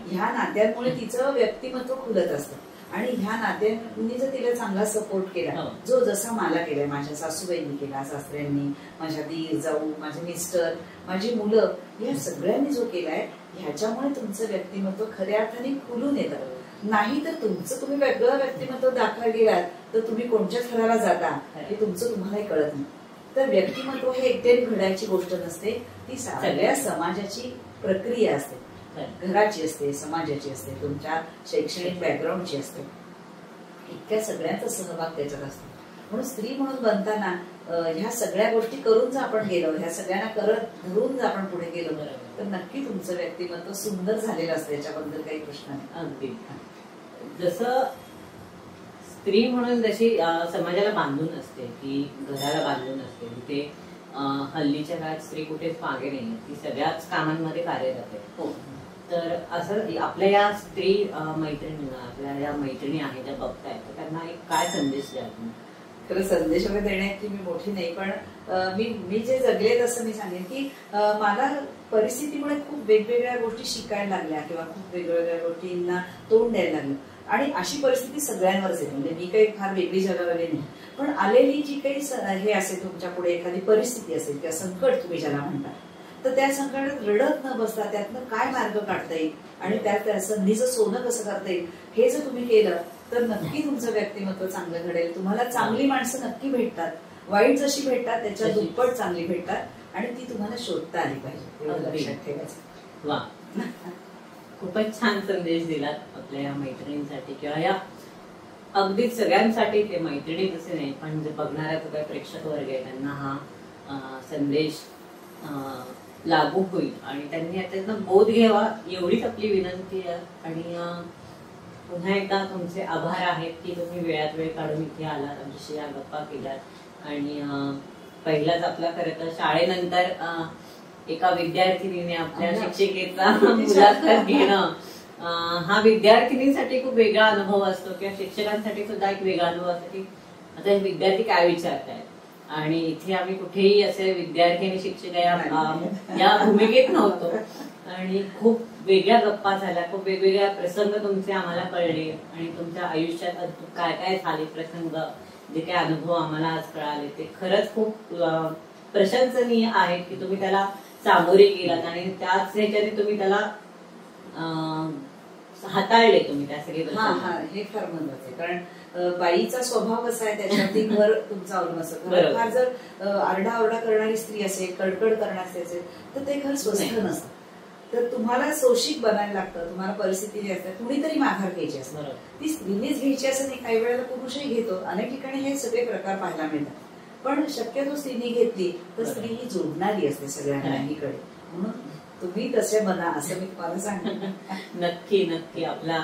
ह्या नात्यांमुळे तिचं व्यक्तिमत्व खुलत असतं आणि ह्या नात्यांनी जर तिला चांगला सपोर्ट केला, जो जसा मला केलाय, माझ्या सासूबाईंनी केला, सासऱ्यांनी, माझ्या दीर जाऊ, माझे मिस्टर, माझी मुलं, या सगळ्यांनी जो केलाय, ह्याच्यामुळे तुमचं व्यक्तिमत्व खऱ्या अर्थाने खुलून येतं. नाही तर तुमचं तुम्ही वेगळं व्यक्तिमत्व दाखवायला गेलात तर तुम्ही कोणत्या थराला जाता हे तुमचं तुम्हालाही कळत नाही. तर व्यक्तिमत्व हे एकट्याने घडायची गोष्ट नसते, ती सगळ्या समाजाची प्रक्रिया असते. घराची असते, समाजाची असते, तुमच्या शैक्षणिक बॅकग्राऊंडची असते. इतक्या सगळ्यांचा सहभाग त्याच्यात असतो. म्हणून स्त्री म्हणून बनताना ह्या सगळ्या गोष्टी करून जर आपण गेलो, ह्या सगळ्यांना करत धरून जर आपण पुढे गेलो तर नक्की तुमचं व्यक्तिमत्व सुंदर झालेलं असतं, याच्याबद्दल काही प्रश्न नाही. अगदी. जसं स्त्री म्हणून जशी समाजाला बांधून असते, की घराला बांधून असते, तिथे हल्लीच्या काळात स्त्री कुठेच मागे नाही, ती सगळ्याच कामांमध्ये कार्यरत आहे. हो. तर असं आपल्या या स्त्री मैत्रिणींना, आपल्या या मैत्रिणी आहेत ज्या बघतायत, तर त्यांना एक काय संदेश द्याल तुम्ही? खरं संदेश वगैरे देण्याची मी मोठी नाही, पण मी जे जगले तसं मी सांगेन की मला परिस्थितीमुळे खूप वेगवेगळ्या गोष्टी शिकायला लागल्या किंवा खूप वेगवेगळ्या गोष्टींना तोंड द्यायला लागलं. आणि अशी परिस्थिती सगळ्यांवरच येते. म्हणजे मी काही फार वेगळी जगावली नाही, पण आलेली जी काही हे असेल, तुमच्या पुढे एखादी परिस्थिती असेल किंवा संकट तुम्ही ज्याला म्हणता, तर त्या संकटात रडत न बसता त्यातनं काय मार्ग काढता येईल आणि त्यात संधीचं सोनं कसं करता येईल हे जर तुम्ही केलं तर नक्की तुमचं व्यक्तिमत्व चांगलं घडेल. तुम्हाला चांगली माणसं नक्की भेटतात, वाईट जशी भेटतात त्याच्या दुप्पट चांगली भेटतात आणि ती तुम्हाला शोधता आली पाहिजे, एवढं लक्षात ठेवायचं. वा, खूपच छान संदेश दिलात आपल्या या मैत्रिणींसाठी किंवा या अगदी सगळ्यांसाठी. ते मैत्रिणी तसे नाही, पण जे बघणारा जो काही प्रेक्षक वर्ग आहे त्यांना हा संदेश लागू होईल आणि त्यांनी याच्यातनं बोध घ्यावा, एवढीच आपली विनंती आहे. आणि पुन्हा एकदा तुमचे आभार आहेत की तुम्ही वेळात वेळ काढून इथे आलात, आमच्याशी या गप्पा केल्यात. आणि पहिलाच आपला खरं तर शाळेनंतर एका विद्यार्थिनीने आपल्या शिक्षिकेचा मुलाखत घेणं हा विद्यार्थिनीसाठी खूप वेगळा अनुभव असतो किंवा शिक्षकांसाठी सुद्धा एक वेगळा अनुभव असतो की आता हे विद्यार्थी काय विचारतायत. आणि इथे आम्ही कुठेही असे विद्यार्थी आणि शिक्षक या भूमिकेत नव्हतो आणि खूप वेगळ्या गप्पा झाल्या, खूप वेगवेगळ्या प्रसंग तुमचे आम्हाला कळले आणि तुमच्या आयुष्यात काय काय झाले प्रसंग, जे काही अनुभव आम्हाला आज कळाले ते खरंच खूप प्रशंसनीय आहेत की तुम्ही त्याला सामोरे गेलात आणि त्याच ह्याच्याने तुम्ही त्याला हाताळले. तुम्ही त्या सगळे हे फार महत्वाचं आहे, कारण बाईचा स्वभाव कसा आहे त्याच्यावरती घर तुमचं अवलंबून असतं. फार जर आरडाओरडा करणारी स्त्री असेल, कडकड करणारी असेल तर ते घर स्वस्थ नसतं. तर तुम्हाला सोशिक बनायला लागतं, तुम्हाला परिस्थिती जी असते कुणीतरी माघार घ्यायची असते, ती स्त्रीनेच घ्यायची असं नाही. काही वेळेला पुरुषही घेतो, अनेक ठिकाणी हे सगळे प्रकार पाहायला मिळतात. पण शक्यतो स्त्रीने घेतली तर स्त्री ही जोडणारी असते सगळ्यांकडे. म्हणून तुम्ही तसे बना असं मी तुम्हाला सांगेन. नक्की नक्की आपला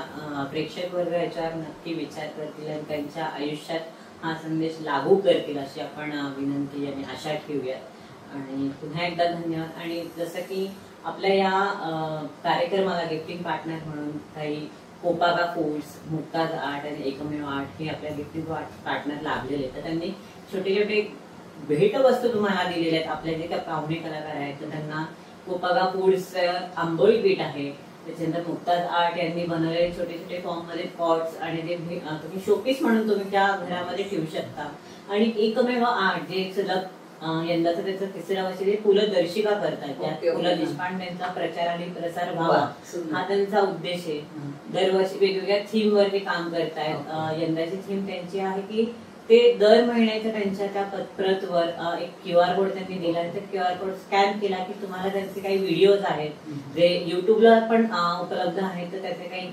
प्रेक्षक वर्ग याच्यावर नक्की विचार करतील आणि त्यांच्या आयुष्यात हा संदेश लागू करतील अशी आपण विनंती आणि आशा ठेवूयात. आणि पुन्हा एकदा धन्यवाद. आणि जसं की आपल्या या कार्यक्रमाला गिफ्टिंग पार्टनर म्हणून काही कोपागा फूड्स, मुक्ताज आर्ट आणि एकमेव आर्ट हे आपल्या गिफ्टिंग पार्टनर लागलेले, तर त्यांनी छोटे छोटे भेट वस्तू तुम्हाला दिलेल्या आहेत. आपले जे काही पाहुणे कलाकार आहेत तर त्यांना कोपागा फूड्स आंबोळी पीठ आहे, त्याच्यानंतर मुक्ताज आर्ट यांनी बनवलेले छोटे छोटे फॉर्म मध्ये पॉट्स आणि ते तुम्ही शोपीस म्हणून तुम्ही त्या घरामध्ये ठेवू शकता. आणि एकमेव आर्ट जे सलग यंदाचं त्याचं 3रं वर्ष ते पु ल दर्शिका करतात, त्या पु ल देशपांडेंचा प्रचार आणि प्रसार व्हावा हा त्यांचा उद्देश आहे. दरवर्षी वेगवेगळ्या थीम वर ते काम करतायत. यंदाची थीम त्यांची आहे की ते दर महिन्याच्या त्यांच्या त्या प्रतवर एक QR कोड त्यांनी दिला, त्या QR कोड स्कॅन केला की तुम्हाला त्यांचे काही व्हिडिओज आहेत जे युट्यूबला पण उपलब्ध आहेत, तर त्याचे काही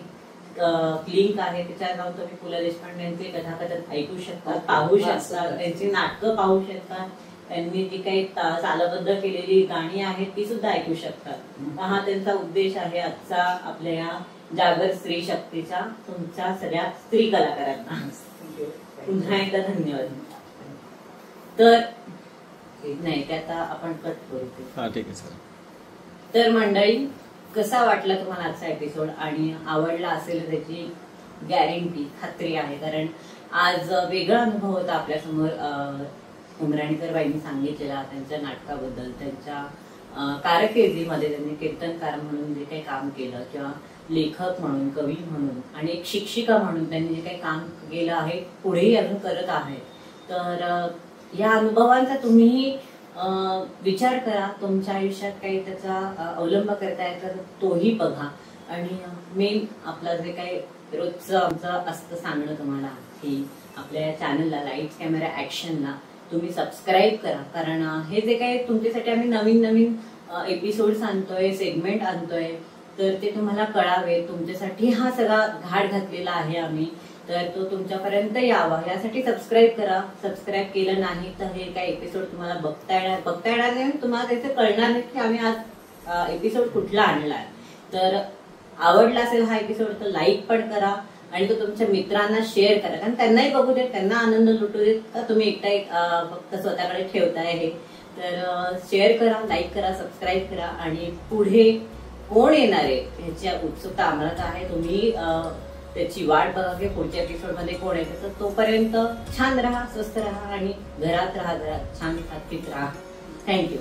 लिंक आहे, त्याच्यावर जाऊन तुम्ही पु ल देशपांडेंचे कथाकथन ऐकू शकता, पाहू शकता, त्यांची नाटकं पाहू शकता, त्यांनी जी काही सालबद्ध केलेली गाणी आहेत ती सुद्धा ऐकू शकतात. हा त्यांचा उद्देश आहे आजचा आपल्या या जागर स्त्री शक्तीच्या. तुमच्या सगळ्या स्त्री कलाकारांना पुन्हा एकदा धन्यवाद. तर नाही ते आता आपण कट करू. ठीक आहे सर. तर मंडळी, कसा वाटला तुम्हाला आजचा एपिसोड आणि आवडला असेल त्याची गॅरंटी, खात्री आहे. कारण आज वेगळा अनुभव होता आपल्यासमोर उमराणीकर बाईंनी सांगितलेला त्यांच्या नाटकाबद्दल, त्यांच्या कारकिर्दीमध्ये त्यांनी कीर्तनकार म्हणून जे काही काम केलं किंवा लेखक म्हणून, कवी म्हणून आणि एक शिक्षिका म्हणून त्यांनी जे काही काम केलं आहे, पुढेही अजून करत आहे. तर या अनुभवांचा तुम्हीही विचार करा. तुमच्या आयुष्यात काही त्याचा अवलंब करताय तर तोही बघा. आणि मेन आपलं जे काही रोजचं आमचं असतं सांगणं तुम्हाला की आपल्या या चॅनलला लाईट्स कॅमेरा ऍक्शनला तुम्ही सबस्क्राईब करा. कारण हे जे काही तुमच्यासाठी आम्ही नवीन नवीन एपिसोड्स आणतोय, सेगमेंट आणतोय, तर ते तुम्हाला कळावे. तुमच्यासाठी हा सगळा घाट घातलेला आहे आम्ही, तर तो तुमच्यापर्यंत यावा यासाठी सबस्क्राईब करा. सबस्क्राईब केलं नाही तर हे काही एपिसोड तुम्हाला बघता येणार नाही, तुम्हाला त्याचं कळणार नाही की आम्ही आज एपिसोड कुठला आणलाय. तर आवडला असेल हा एपिसोड तर लाईक पण करा आणि तो तुमच्या मित्रांना शेअर करा. कारण त्यांनाही बघू देत, त्यांना आनंद लुटू देत. का तुम्ही एकटा फक्त स्वतःकडे ठेवताय हे. तर शेअर करा, लाईक करा, सबस्क्राईब करा. आणि पुढे कोण येणार आहे ह्याची उत्सुकता आम्हाला आहे. तुम्ही त्याची वाट बघा की पुढच्या एपिसोड मध्ये कोण येते. तर तोपर्यंत छान राहा, स्वस्थ राहा आणि घरात राहा, छान फिट राहा. थँक्यू.